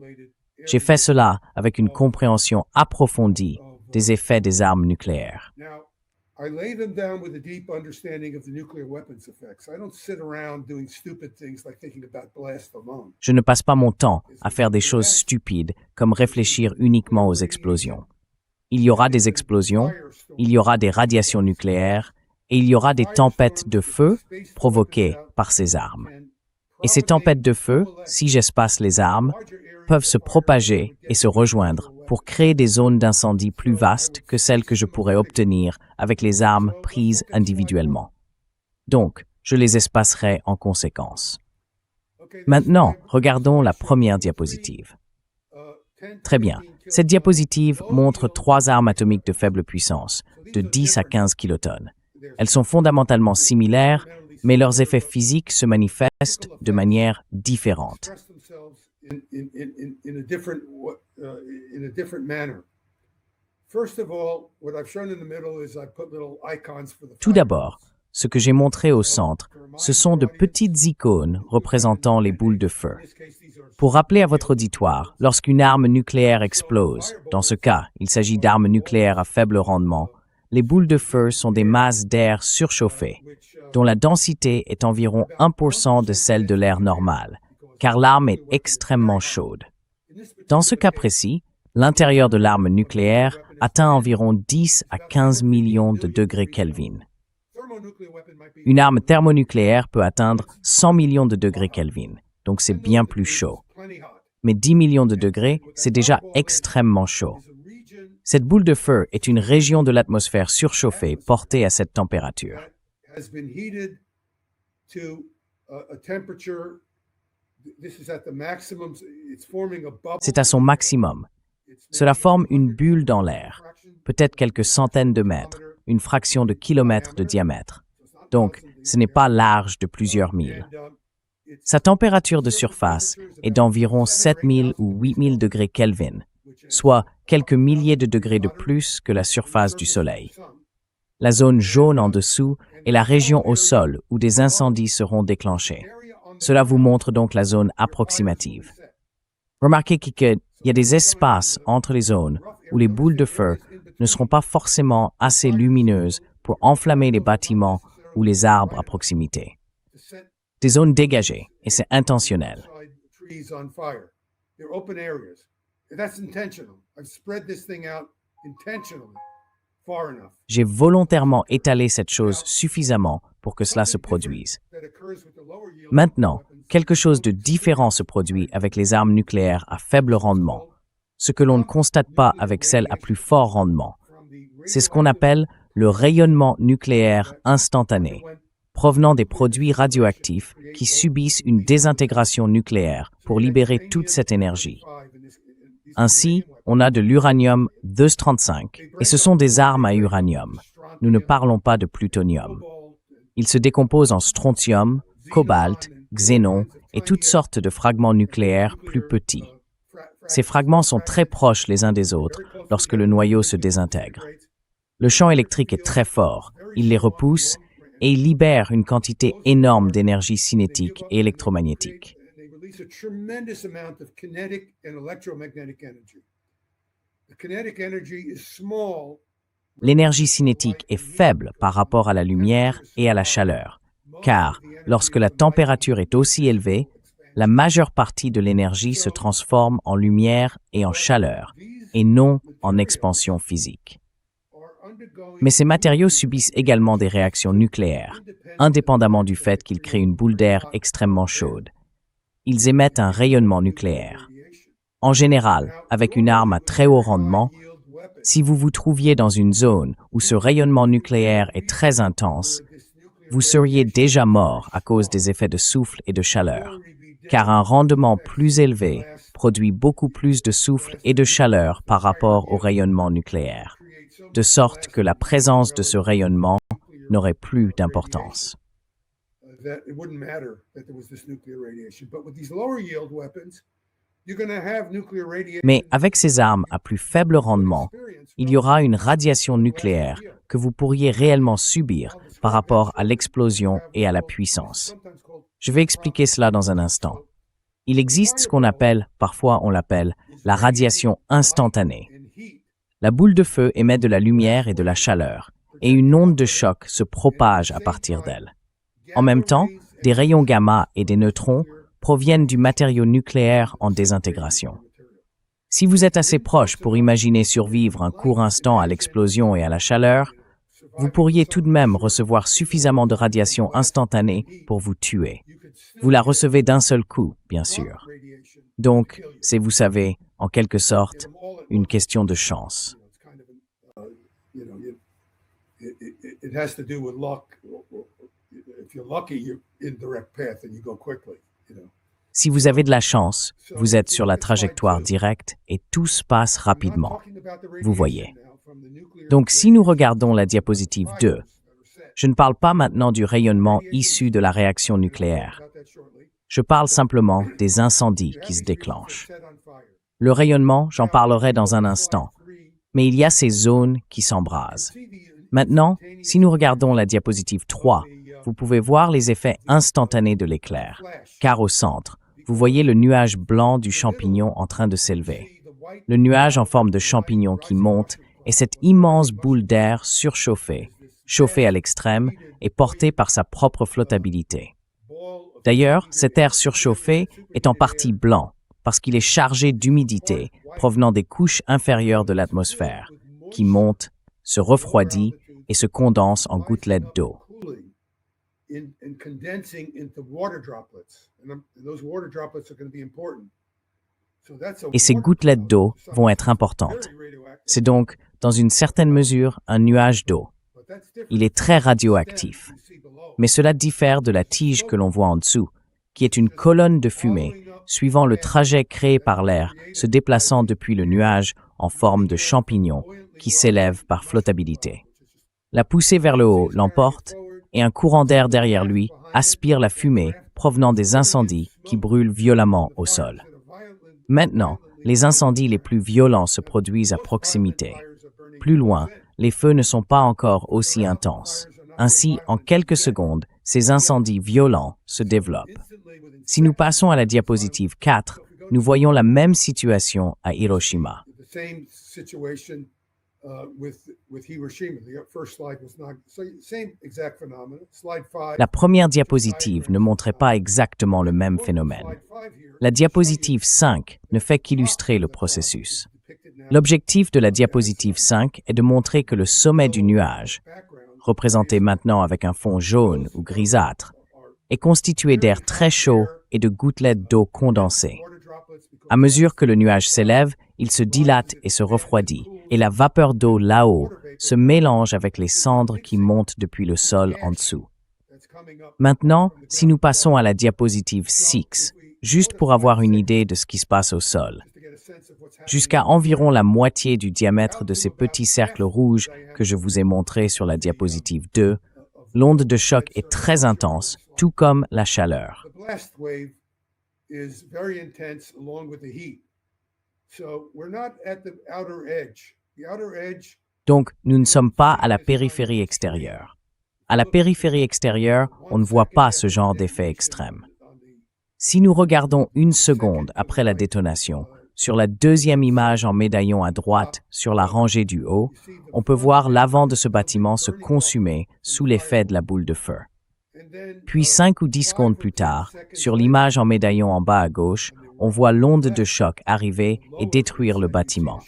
[SPEAKER 2] J'ai fait cela avec une compréhension approfondie des effets des armes nucléaires.
[SPEAKER 3] I lay them down with a deep understanding of the nuclear weapons effects. I don't sit around doing stupid things like thinking about blast alone.
[SPEAKER 2] Je ne passe pas mon temps à faire des choses stupides comme réfléchir uniquement aux explosions. Il y aura des explosions, il y aura des radiations nucléaires et il y aura des tempêtes de feu provoquées par ces armes. Et ces tempêtes de feu, si j'espace les armes, peuvent se propager et se rejoindre pour créer des zones d'incendie plus vastes que celles que je pourrais obtenir avec les armes prises individuellement. Donc, je les espacerai en conséquence. Maintenant, regardons la première diapositive. Très bien. Cette diapositive montre 3 armes atomiques de faible puissance, de 10 à 15 kilotonnes. Elles sont fondamentalement similaires, mais leurs effets physiques se manifestent de manière différente.
[SPEAKER 3] In a different manner. First of all, what I've shown in the middle is I put little icons for the
[SPEAKER 2] Tout d'abord, ce que j'ai montré au centre, ce sont de petites icônes représentant les boules de feu. Pour rappeler à votre auditoire, lorsqu'une arme nucléaire explose, dans ce cas, il s'agit d'armes nucléaires à faible rendement, les boules de feu sont des masses d'air surchauffées, dont la densité est environ 1% de celle de l'air normal, car l'arme est extrêmement chaude. Dans ce cas précis, l'intérieur de l'arme nucléaire atteint environ 10 à 15 millions de degrés Kelvin. Une arme thermonucléaire peut atteindre 100 millions de degrés Kelvin, donc c'est bien plus chaud. Mais 10 millions de degrés, c'est déjà extrêmement chaud. Cette boule de feu est une région de l'atmosphère surchauffée portée à cette température. C'est à son maximum. Cela forme une bulle dans l'air, peut-être quelques centaines de mètres, une fraction de kilomètre de diamètre. Donc, ce n'est pas large de plusieurs milles. Sa température de surface est d'environ 7000 ou 8000 degrés Kelvin, soit quelques milliers de degrés de plus que la surface du Soleil. La zone jaune en dessous est la région au sol où des incendies seront déclenchés. Cela vous montre donc la zone approximative. Remarquez qu'il y a des espaces entre les zones où les boules de feu ne seront pas forcément assez lumineuses pour enflammer les bâtiments ou les arbres à proximité. Des zones dégagées, et c'est intentionnel. J'ai volontairement étalé cette chose suffisamment pour que cela se produise. Maintenant, quelque chose de différent se produit avec les armes nucléaires à faible rendement, ce que l'on ne constate pas avec celles à plus fort rendement. C'est ce qu'on appelle le rayonnement nucléaire instantané, provenant des produits radioactifs qui subissent une désintégration nucléaire pour libérer toute cette énergie. Ainsi, on a de l'uranium-235, et ce sont des armes à uranium. Nous ne parlons pas de plutonium. Il se décompose en strontium, cobalt, xénon et toutes sortes de fragments nucléaires plus petits. Ces fragments sont très proches les uns des autres lorsque le noyau se désintègre. Le champ électrique est très fort, il les repousse et il libère une quantité énorme d'énergie cinétique et électromagnétique. L'énergie cinétique est faible par rapport à la lumière et à la chaleur, car lorsque la température est aussi élevée, la majeure partie de l'énergie se transforme en lumière et en chaleur, et non en expansion physique. Mais ces matériaux subissent également des réactions nucléaires, indépendamment du fait qu'ils créent une boule d'air extrêmement chaude. Ils émettent un rayonnement nucléaire. En général, avec une arme à très haut rendement, si vous vous trouviez dans une zone où ce rayonnement nucléaire est très intense, vous seriez déjà mort à cause des effets de souffle et de chaleur, car un rendement plus élevé produit beaucoup plus de souffle et de chaleur par rapport au rayonnement nucléaire, de sorte que la présence de ce rayonnement n'aurait plus d'importance.
[SPEAKER 3] That it wouldn't matter that there was this nuclear radiation. But with these lower yield weapons, you're going to have nuclear radiation.
[SPEAKER 2] Mais avec ces armes à plus faible rendement, il y aura une radiation nucléaire que vous pourriez réellement subir par rapport à l'explosion et à la puissance. Je vais expliquer cela dans un instant. Il existe ce qu'on appelle, parfois on l'appelle, la radiation instantanée. La boule de feu émet de la lumière et de la chaleur, et une onde de choc se propage à partir d'elle. En même temps, des rayons gamma et des neutrons proviennent du matériau nucléaire en désintégration. Si vous êtes assez proche pour imaginer survivre un court instant à l'explosion et à la chaleur, vous pourriez tout de même recevoir suffisamment de radiation instantanée pour vous tuer. Vous la recevez d'un seul coup, bien sûr. Donc, c'est, vous savez, en quelque sorte, une question de chance.
[SPEAKER 3] It has to do with luck. If you're lucky, you're in direct path and you go quickly.
[SPEAKER 2] Si vous avez de la chance, vous êtes sur la trajectoire directe et tout se passe rapidement. Vous voyez. Donc, si nous regardons la diapositive 2, je ne parle pas maintenant du rayonnement issu de la réaction nucléaire. Je parle simplement des incendies qui se déclenchent. Le rayonnement, j'en parlerai dans un instant, mais il y a ces zones qui s'embrasent. Maintenant, si nous regardons la diapositive 3, vous pouvez voir les effets instantanés de l'éclair, car au centre, vous voyez le nuage blanc du champignon en train de s'élever. Le nuage en forme de champignon qui monte est cette immense boule d'air surchauffée, chauffée à l'extrême et portée par sa propre flottabilité. D'ailleurs, cet air surchauffé est en partie blanc, parce qu'il est chargé d'humidité provenant des couches inférieures de l'atmosphère, qui monte, se refroidit et se condense en gouttelettes d'eau. Et ces gouttelettes d'eau vont être importantes. C'est donc, dans une certaine mesure, un nuage d'eau. Il est très radioactif. Mais cela diffère de la tige que l'on voit en dessous, qui est une colonne de fumée, suivant le trajet créé par l'air, se déplaçant depuis le nuage en forme de champignon qui s'élève par flottabilité. La poussée vers le haut l'emporte, et un courant d'air derrière lui aspire la fumée provenant des incendies qui brûlent violemment au sol. Maintenant, les incendies les plus violents se produisent à proximité. Plus loin, les feux ne sont pas encore aussi intenses. Ainsi, en quelques secondes, ces incendies violents se développent. Si nous passons à la diapositive 4, nous voyons la même situation à Hiroshima. La première diapositive ne montrait pas exactement le même phénomène. La diapositive 5 ne fait qu'illustrer le processus. L'objectif de la diapositive 5 est de montrer que le sommet du nuage, représenté maintenant avec un fond jaune ou grisâtre, est constitué d'air très chaud et de gouttelettes d'eau condensées. À mesure que le nuage s'élève, il se dilate et se refroidit, et la vapeur d'eau là-haut se mélange avec les cendres qui montent depuis le sol en dessous. Maintenant, si nous passons à la diapositive 6, juste pour avoir une idée de ce qui se passe au sol. Jusqu'à environ la moitié du diamètre de ces petits cercles rouges que je vous ai montrés sur la diapositive 2, l'onde de choc est très intense, tout comme la chaleur. Donc, nous ne sommes pas à la périphérie extérieure. À la périphérie extérieure, on ne voit pas ce genre d'effet extrême. Si nous regardons une seconde après la détonation, sur la deuxième image en médaillon à droite, sur la rangée du haut, on peut voir l'avant de ce bâtiment se consumer sous l'effet de la boule de feu. Puis 5 ou 10 secondes plus tard, sur l'image en médaillon en bas à gauche, on voit l'onde de choc arriver et détruire le bâtiment.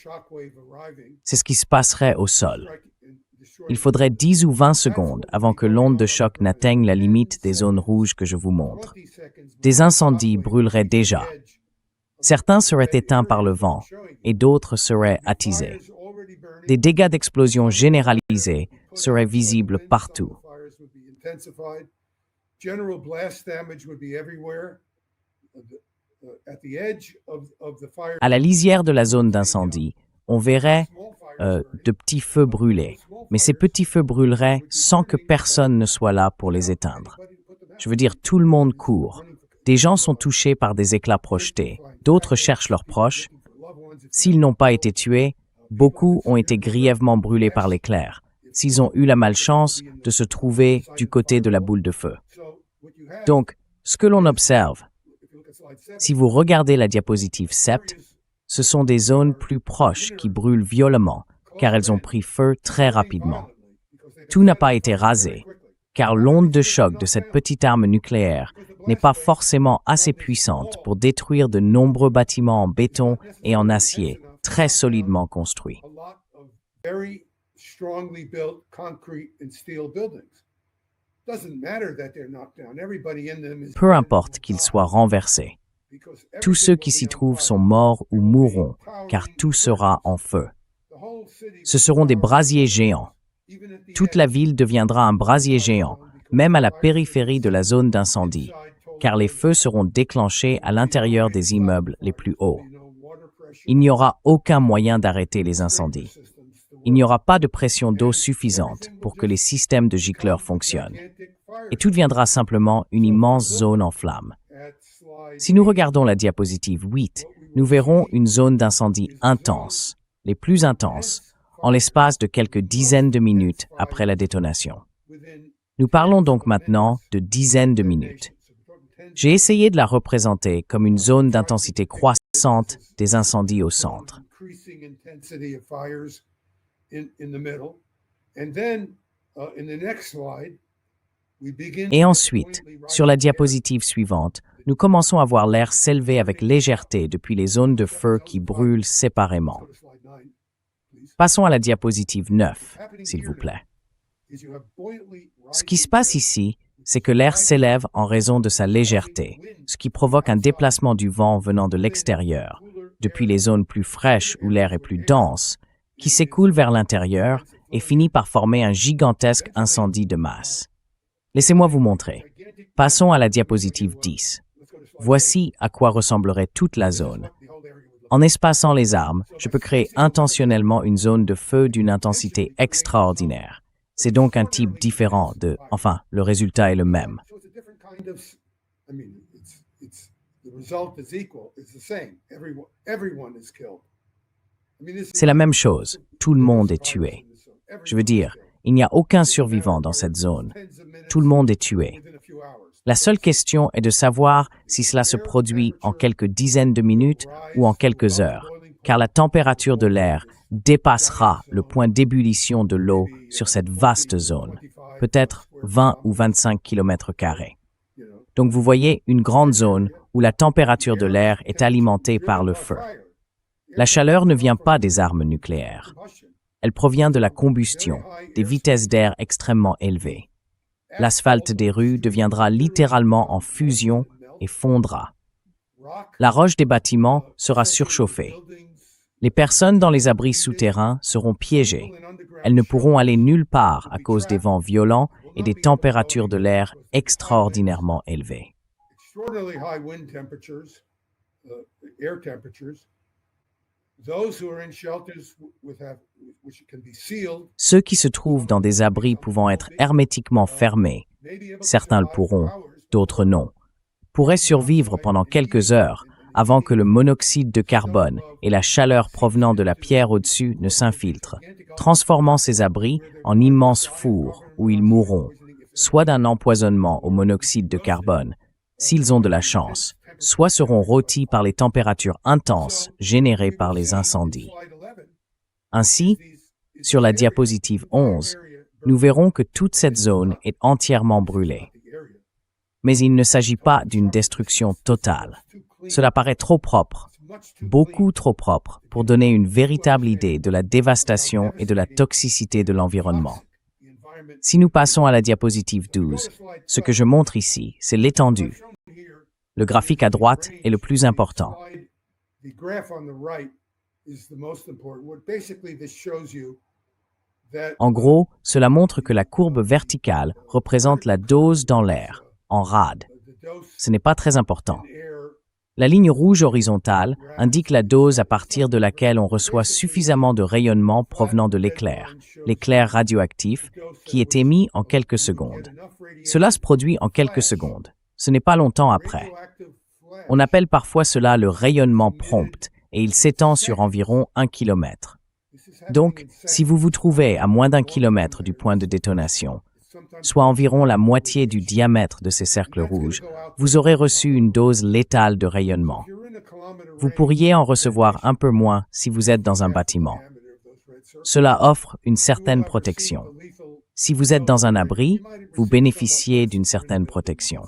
[SPEAKER 2] C'est ce qui se passerait au sol. Il faudrait 10 ou 20 secondes avant que l'onde de choc n'atteigne la limite des zones rouges que je vous montre. Des incendies brûleraient déjà. Certains seraient éteints par le vent et d'autres seraient attisés. Des dégâts d'explosion généralisés seraient visibles partout. À la lisière de la zone d'incendie, on verrait de petits feux brûlés, mais ces petits feux brûleraient sans que personne ne soit là pour les éteindre. Je veux dire, tout le monde court. Des gens sont touchés par des éclats projetés, d'autres cherchent leurs proches. S'ils n'ont pas été tués, beaucoup ont été grièvement brûlés par l'éclair, s'ils ont eu la malchance de se trouver du côté de la boule de feu. Donc, ce que l'on observe, si vous regardez la diapositive 7, ce sont des zones plus proches qui brûlent violemment, car elles ont pris feu très rapidement. Tout n'a pas été rasé, car l'onde de choc de cette petite arme nucléaire n'est pas forcément assez puissante pour détruire de nombreux bâtiments en béton et en acier très solidement construits. Peu importe qu'ils soient renversés. Tous ceux qui s'y trouvent sont morts ou mourront, car tout sera en feu. Ce seront des brasiers géants. Toute la ville deviendra un brasier géant, même à la périphérie de la zone d'incendie, car les feux seront déclenchés à l'intérieur des immeubles les plus hauts. Il n'y aura aucun moyen d'arrêter les incendies. Il n'y aura pas de pression d'eau suffisante pour que les systèmes de gicleurs fonctionnent. Et tout deviendra simplement une immense zone en flammes. Si nous regardons la diapositive 8, nous verrons une zone d'incendie intense, les plus intenses, en l'espace de quelques dizaines de minutes après la détonation. Nous parlons donc maintenant de dizaines de minutes. J'ai essayé de la représenter comme une zone d'intensité croissante des incendies au centre. Et ensuite, sur la diapositive suivante, nous commençons à voir l'air s'élever avec légèreté depuis les zones de feu qui brûlent séparément. Passons à la diapositive 9, s'il vous plaît. Ce qui se passe ici, c'est que l'air s'élève en raison de sa légèreté, ce qui provoque un déplacement du vent venant de l'extérieur, depuis les zones plus fraîches où l'air est plus dense, qui s'écoule vers l'intérieur et finit par former un gigantesque incendie de masse. Laissez-moi vous montrer. Passons à la diapositive 10. Voici à quoi ressemblerait toute la zone. En espaçant les armes, je peux créer intentionnellement une zone de feu d'une intensité extraordinaire. C'est donc un type différent de... Enfin, le résultat est le même. C'est la même chose. Tout le monde est tué. Je veux dire, il n'y a aucun survivant dans cette zone. Tout le monde est tué. La seule question est de savoir si cela se produit en quelques dizaines de minutes ou en quelques heures, car la température de l'air dépassera le point d'ébullition de l'eau sur cette vaste zone, peut-être 20 ou 25 km². Donc vous voyez une grande zone où la température de l'air est alimentée par le feu. La chaleur ne vient pas des armes nucléaires. Elle provient de la combustion, des vitesses d'air extrêmement élevées. L'asphalte des rues deviendra littéralement en fusion et fondra. La roche des bâtiments sera surchauffée. Les personnes dans les abris souterrains seront piégées. Elles ne pourront aller nulle part à cause des vents violents et des températures de l'air extraordinairement élevées. Ceux qui se trouvent dans des abris pouvant être hermétiquement fermés, certains le pourront, d'autres non, pourraient survivre pendant quelques heures avant que le monoxyde de carbone et la chaleur provenant de la pierre au-dessus ne s'infiltrent, transformant ces abris en immenses fours où ils mourront, soit d'un empoisonnement au monoxyde de carbone, s'ils ont de la chance, soit seront rôtis par les températures intenses générées par les incendies. Ainsi, sur la diapositive 11, nous verrons que toute cette zone est entièrement brûlée. Mais il ne s'agit pas d'une destruction totale. Cela paraît trop propre, beaucoup trop propre, pour donner une véritable idée de la dévastation et de la toxicité de l'environnement. Si nous passons à la diapositive 12, ce que je montre ici, c'est l'étendue. Le graphique à droite est le plus important. En gros, cela montre que la courbe verticale représente la dose dans l'air, en rad. Ce n'est pas très important. La ligne rouge horizontale indique la dose à partir de laquelle on reçoit suffisamment de rayonnement provenant de l'éclair radioactif, qui est émis en quelques secondes. Cela se produit en quelques secondes. Ce n'est pas longtemps après. On appelle parfois cela le rayonnement prompt, et il s'étend sur environ 1 kilomètre. Donc, si vous vous trouvez à moins d'1 kilomètre du point de détonation, soit environ la moitié du diamètre de ces cercles rouges, vous aurez reçu une dose létale de rayonnement. Vous pourriez en recevoir un peu moins si vous êtes dans un bâtiment. Cela offre une certaine protection. Si vous êtes dans un abri, vous bénéficiez d'une certaine protection.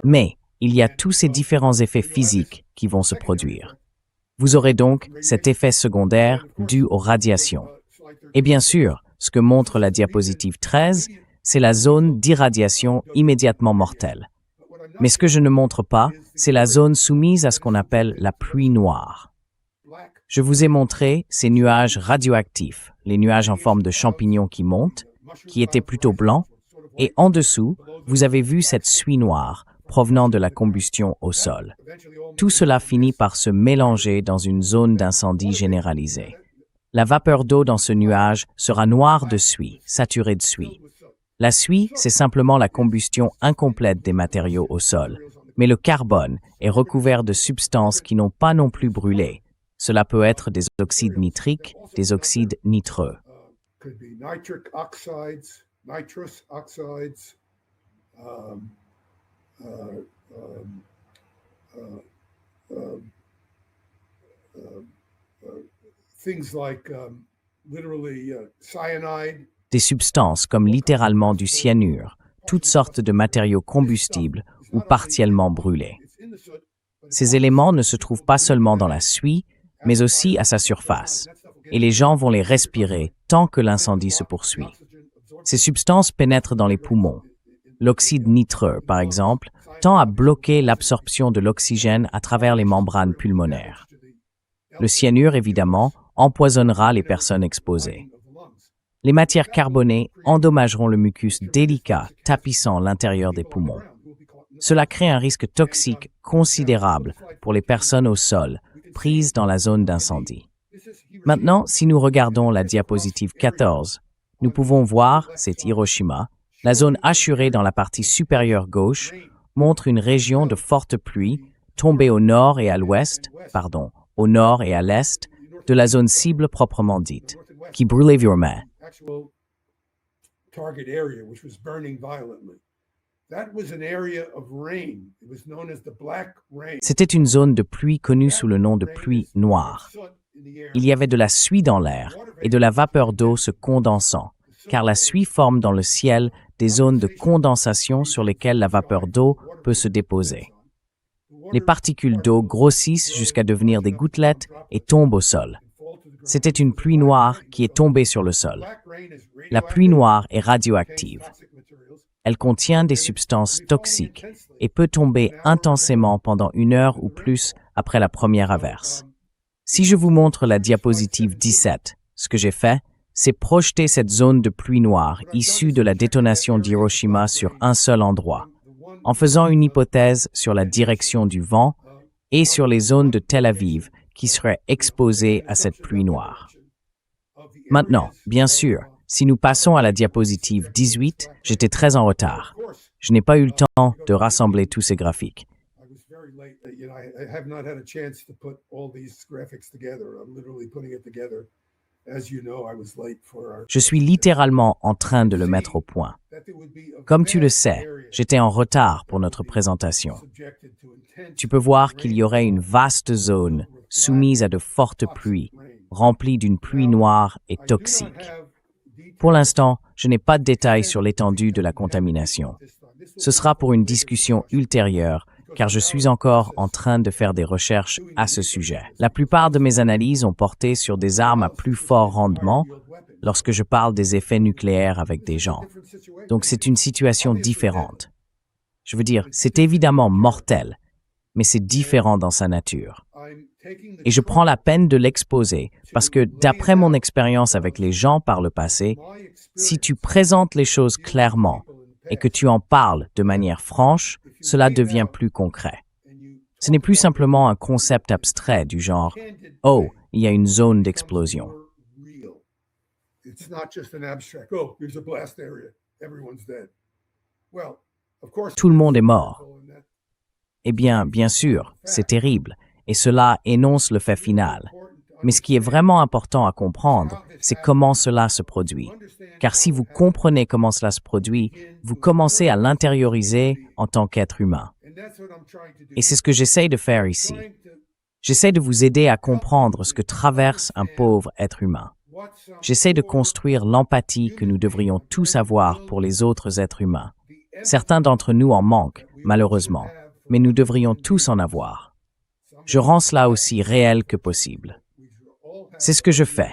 [SPEAKER 2] Mais il y a tous ces différents effets physiques qui vont se produire. Vous aurez donc cet effet secondaire dû aux radiations. Et bien sûr, ce que montre la diapositive 13, c'est la zone d'irradiation immédiatement mortelle. Mais ce que je ne montre pas, c'est la zone soumise à ce qu'on appelle la pluie noire. Je vous ai montré ces nuages radioactifs, les nuages en forme de champignons qui montent, qui étaient plutôt blancs, et en dessous, vous avez vu cette suie noire provenant de la combustion au sol. Tout cela finit par se mélanger dans une zone d'incendie généralisée. La vapeur d'eau dans ce nuage sera noire de suie, saturée de suie. La suie, c'est simplement la combustion incomplète des matériaux au sol, mais le carbone est recouvert de substances qui n'ont pas non plus brûlé. Cela peut être des oxydes nitriques, des oxydes nitreux. Des substances comme littéralement du cyanure, toutes sortes de matériaux combustibles ou partiellement brûlés. Ces éléments ne se trouvent pas seulement dans la suie, mais aussi à sa surface, et les gens vont les respirer tant que l'incendie se poursuit. Ces substances pénètrent dans les poumons. L'oxyde nitreux, par exemple, tend à bloquer l'absorption de l'oxygène à travers les membranes pulmonaires. Le cyanure, évidemment, empoisonnera les personnes exposées. Les matières carbonées endommageront le mucus délicat tapissant l'intérieur des poumons. Cela crée un risque toxique considérable pour les personnes au sol, prises dans la zone d'incendie. Maintenant, si nous regardons la diapositive 14, nous pouvons voir, c'est Hiroshima, la zone hachurée dans la partie supérieure gauche montre une région de forte pluie tombée au nord et à l'est de la zone cible proprement dite, qui brûlait violemment. C'était une zone de pluie connue sous le nom de pluie noire. Il y avait de la suie dans l'air et de la vapeur d'eau se condensant, car la suie forme dans le ciel des zones de condensation sur lesquelles la vapeur d'eau peut se déposer. Les particules d'eau grossissent jusqu'à devenir des gouttelettes et tombent au sol. C'était une pluie noire qui est tombée sur le sol. La pluie noire est radioactive. Elle contient des substances toxiques et peut tomber intensément pendant 1 heure ou plus après la première averse. Si je vous montre la diapositive 17, ce que j'ai fait, c'est projeter cette zone de pluie noire issue de la détonation d'Hiroshima sur un seul endroit, en faisant une hypothèse sur la direction du vent et sur les zones de Tel Aviv qui seraient exposées à cette pluie noire. Maintenant, bien sûr, si nous passons à la diapositive 18, j'étais très en retard. Je n'ai pas eu le temps de rassembler tous ces graphiques. Je suis littéralement en train de le mettre au point. Comme tu le sais, j'étais en retard pour notre présentation. Tu peux voir qu'il y aurait une vaste zone soumise à de fortes pluies, remplie d'une pluie noire et toxique. Pour l'instant, je n'ai pas de détails sur l'étendue de la contamination. Ce sera pour une discussion ultérieure, car je suis encore en train de faire des recherches à ce sujet. La plupart de mes analyses ont porté sur des armes à plus fort rendement lorsque je parle des effets nucléaires avec des gens. Donc c'est une situation différente. Je veux dire, c'est évidemment mortel, mais c'est différent dans sa nature. Et je prends la peine de l'exposer parce que, d'après mon expérience avec les gens par le passé, si tu présentes les choses clairement et que tu en parles de manière franche, cela devient plus concret. Ce n'est plus simplement un concept abstrait du genre « Oh, il y a une zone d'explosion ». Tout le monde est mort. Eh bien, bien sûr, c'est terrible, et cela énonce le fait final. Mais ce qui est vraiment important à comprendre, c'est comment cela se produit. Car si vous comprenez comment cela se produit, vous commencez à l'intérioriser en tant qu'être humain. Et c'est ce que j'essaye de faire ici. J'essaie de vous aider à comprendre ce que traverse un pauvre être humain. J'essaie de construire l'empathie que nous devrions tous avoir pour les autres êtres humains. Certains d'entre nous en manquent, malheureusement, mais nous devrions tous en avoir. Je rends cela aussi réel que possible. C'est ce que je fais.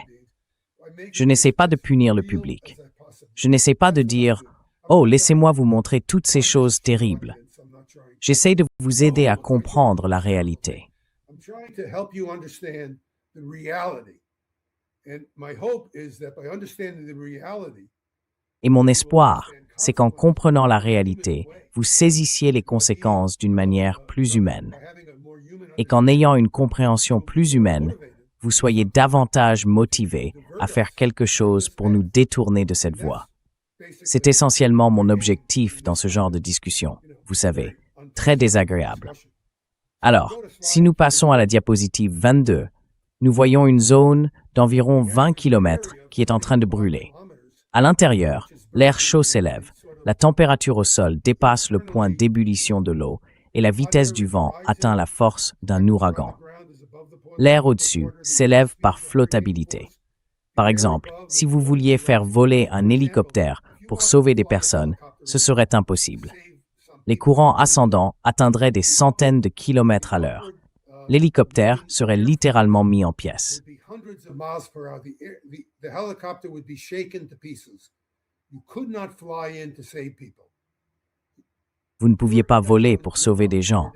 [SPEAKER 2] Je n'essaie pas de punir le public. Je n'essaie pas de dire « Oh, laissez-moi vous montrer toutes ces choses terribles ». J'essaie de vous aider à comprendre la réalité. Et mon espoir, c'est qu'en comprenant la réalité, vous saisissiez les conséquences d'une manière plus humaine. Et qu'en ayant une compréhension plus humaine, vous soyez davantage motivés à faire quelque chose pour nous détourner de cette voie. C'est essentiellement mon objectif dans ce genre de discussion, vous savez, très désagréable. Alors, si nous passons à la diapositive 22, nous voyons une zone d'environ 20 km qui est en train de brûler. À l'intérieur, l'air chaud s'élève, la température au sol dépasse le point d'ébullition de l'eau et la vitesse du vent atteint la force d'un ouragan. L'air au-dessus s'élève par flottabilité. Par exemple, si vous vouliez faire voler un hélicoptère pour sauver des personnes, ce serait impossible. Les courants ascendants atteindraient des centaines de kilomètres à l'heure. L'hélicoptère serait littéralement mis en pièces. Vous ne pouviez pas voler pour sauver des gens.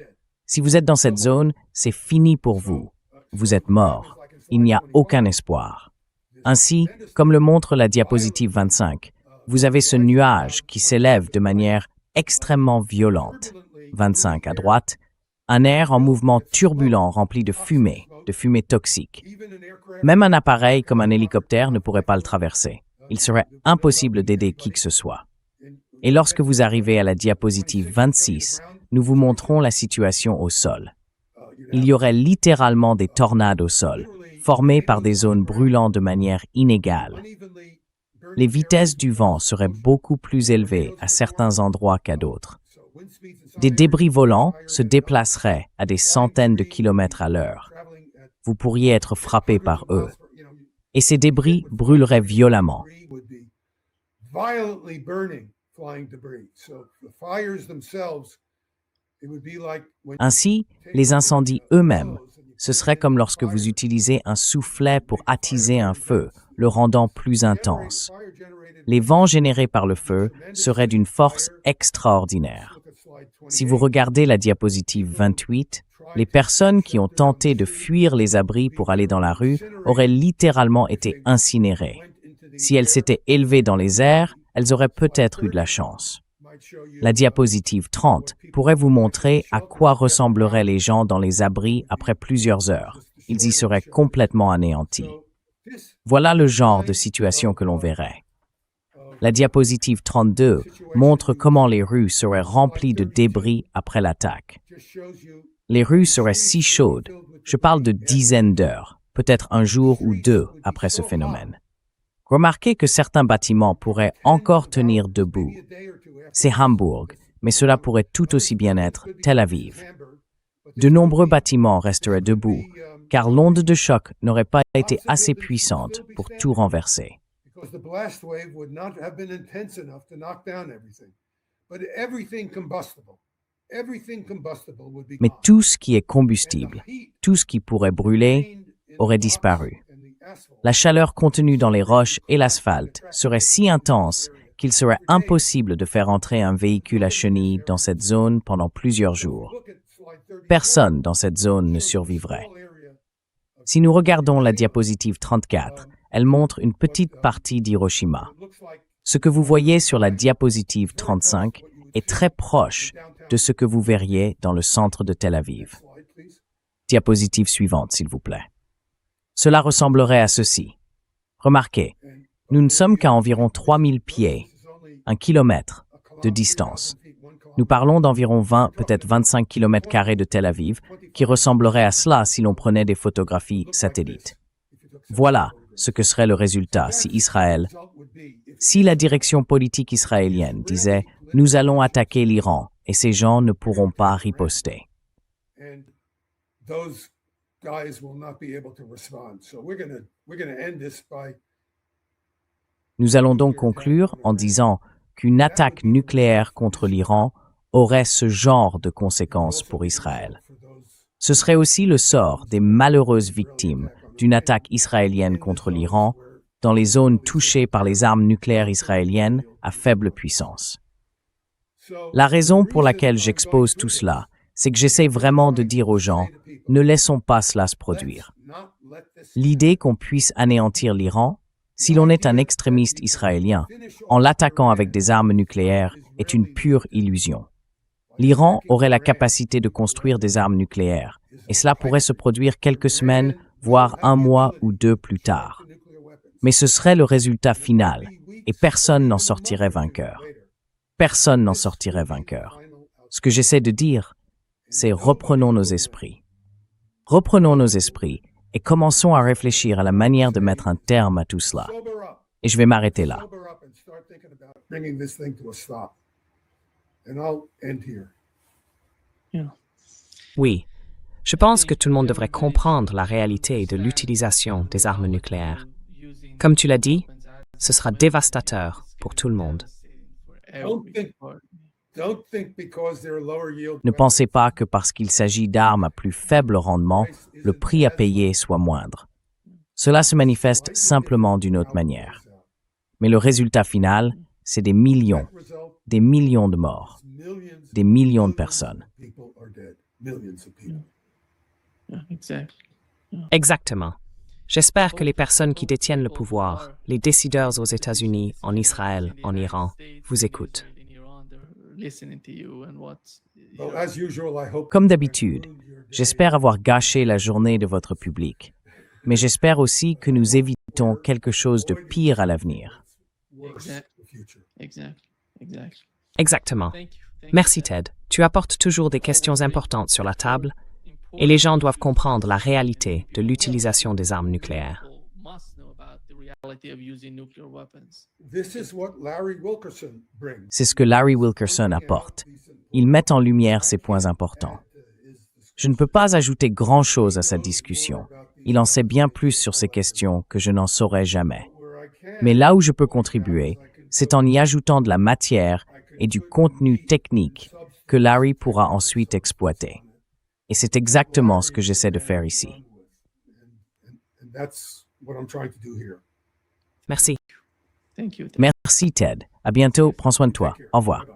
[SPEAKER 2] Si vous êtes dans cette zone, c'est fini pour vous. Vous êtes mort. Il n'y a aucun espoir. Ainsi, comme le montre la diapositive 25, vous avez ce nuage qui s'élève de manière extrêmement violente. 25 à droite, un air en mouvement turbulent rempli de fumée toxique. Même un appareil comme un hélicoptère ne pourrait pas le traverser. Il serait impossible d'aider qui que ce soit. Et lorsque vous arrivez à la diapositive 26, nous vous montrons la situation au sol. Il y aurait littéralement des tornades au sol, formées par des zones brûlant de manière inégale. Les vitesses du vent seraient beaucoup plus élevées à certains endroits qu'à d'autres. Des débris volants se déplaceraient à des centaines de kilomètres à l'heure. Vous pourriez être frappé par eux. Et ces débris brûleraient violemment. Ainsi, les incendies eux-mêmes, ce serait comme lorsque vous utilisez un soufflet pour attiser un feu, le rendant plus intense. Les vents générés par le feu seraient d'une force extraordinaire. Si vous regardez la diapositive 28, les personnes qui ont tenté de fuir les abris pour aller dans la rue auraient littéralement été incinérées. Si elles s'étaient élevées dans les airs, elles auraient peut-être eu de la chance. La diapositive 30 pourrait vous montrer à quoi ressembleraient les gens dans les abris après plusieurs heures. Ils y seraient complètement anéantis. Voilà le genre de situation que l'on verrait. La diapositive 32 montre comment les rues seraient remplies de débris après l'attaque. Les rues seraient si chaudes, je parle de dizaines d'heures, peut-être un jour ou deux après ce phénomène. Remarquez que certains bâtiments pourraient encore tenir debout. C'est Hambourg, mais cela pourrait tout aussi bien être Tel Aviv. De nombreux bâtiments resteraient debout, car l'onde de choc n'aurait pas été assez puissante pour tout renverser. Mais tout ce qui est combustible, tout ce qui pourrait brûler, aurait disparu. La chaleur contenue dans les roches et l'asphalte serait si intense qu'il serait impossible de faire entrer un véhicule à chenilles dans cette zone pendant plusieurs jours. Personne dans cette zone ne survivrait. Si nous regardons la diapositive 34, elle montre une petite partie d'Hiroshima. Ce que vous voyez sur la diapositive 35 est très proche de ce que vous verriez dans le centre de Tel Aviv. Diapositive suivante, s'il vous plaît. Cela ressemblerait à ceci. Remarquez, nous ne sommes qu'à environ 3000 pieds, 1 kilomètre de distance. Nous parlons d'environ 20, peut-être 25 km² de Tel Aviv, qui ressemblerait à cela si l'on prenait des photographies satellites. Voilà ce que serait le résultat si la direction politique israélienne disait « Nous allons attaquer l'Iran et ces gens ne pourront pas riposter ». Nous allons donc conclure en disant qu'une attaque nucléaire contre l'Iran aurait ce genre de conséquences pour Israël. Ce serait aussi le sort des malheureuses victimes d'une attaque israélienne contre l'Iran dans les zones touchées par les armes nucléaires israéliennes à faible puissance. La raison pour laquelle j'expose tout cela, c'est que j'essaie vraiment de dire aux gens, ne laissons pas cela se produire. L'idée qu'on puisse anéantir l'Iran, si l'on est un extrémiste israélien, en l'attaquant avec des armes nucléaires, est une pure illusion. L'Iran aurait la capacité de construire des armes nucléaires, et cela pourrait se produire quelques semaines, voire 1 mois ou 2 plus tard. Mais ce serait le résultat final, et personne n'en sortirait vainqueur. Personne n'en sortirait vainqueur. Ce que j'essaie de dire, c'est reprenons nos esprits. Reprenons nos esprits et commençons à réfléchir à la manière de mettre un terme à tout cela. Et je vais m'arrêter là.
[SPEAKER 1] Oui, je pense que tout le monde devrait comprendre la réalité de l'utilisation des armes nucléaires. Comme tu l'as dit, ce sera dévastateur pour tout le monde.
[SPEAKER 2] Ne pensez pas que parce qu'il s'agit d'armes à plus faible rendement, le prix à payer soit moindre. Cela se manifeste simplement d'une autre manière. Mais le résultat final, c'est des millions de morts, des millions de personnes.
[SPEAKER 1] Exactement. J'espère que les personnes qui détiennent le pouvoir, les décideurs aux États-Unis, en Israël, en Iran, vous écoutent.
[SPEAKER 2] Comme d'habitude, j'espère avoir gâché la journée de votre public, mais j'espère aussi que nous évitons quelque chose de pire à l'avenir.
[SPEAKER 1] Exactement. Merci Ted. Tu apportes toujours des questions importantes sur la table et les gens doivent comprendre la réalité de l'utilisation des armes nucléaires.
[SPEAKER 2] C'est ce que Larry Wilkerson apporte. Il met en lumière ces points importants. Je ne peux pas ajouter grand-chose à sa discussion. Il en sait bien plus sur ces questions que je n'en saurais jamais. Mais là où je peux contribuer, c'est en y ajoutant de la matière et du contenu technique que Larry pourra ensuite exploiter. Et c'est exactement ce que j'essaie de faire ici.
[SPEAKER 1] Merci.
[SPEAKER 2] Merci Ted. À bientôt. Prends soin de toi. Au revoir.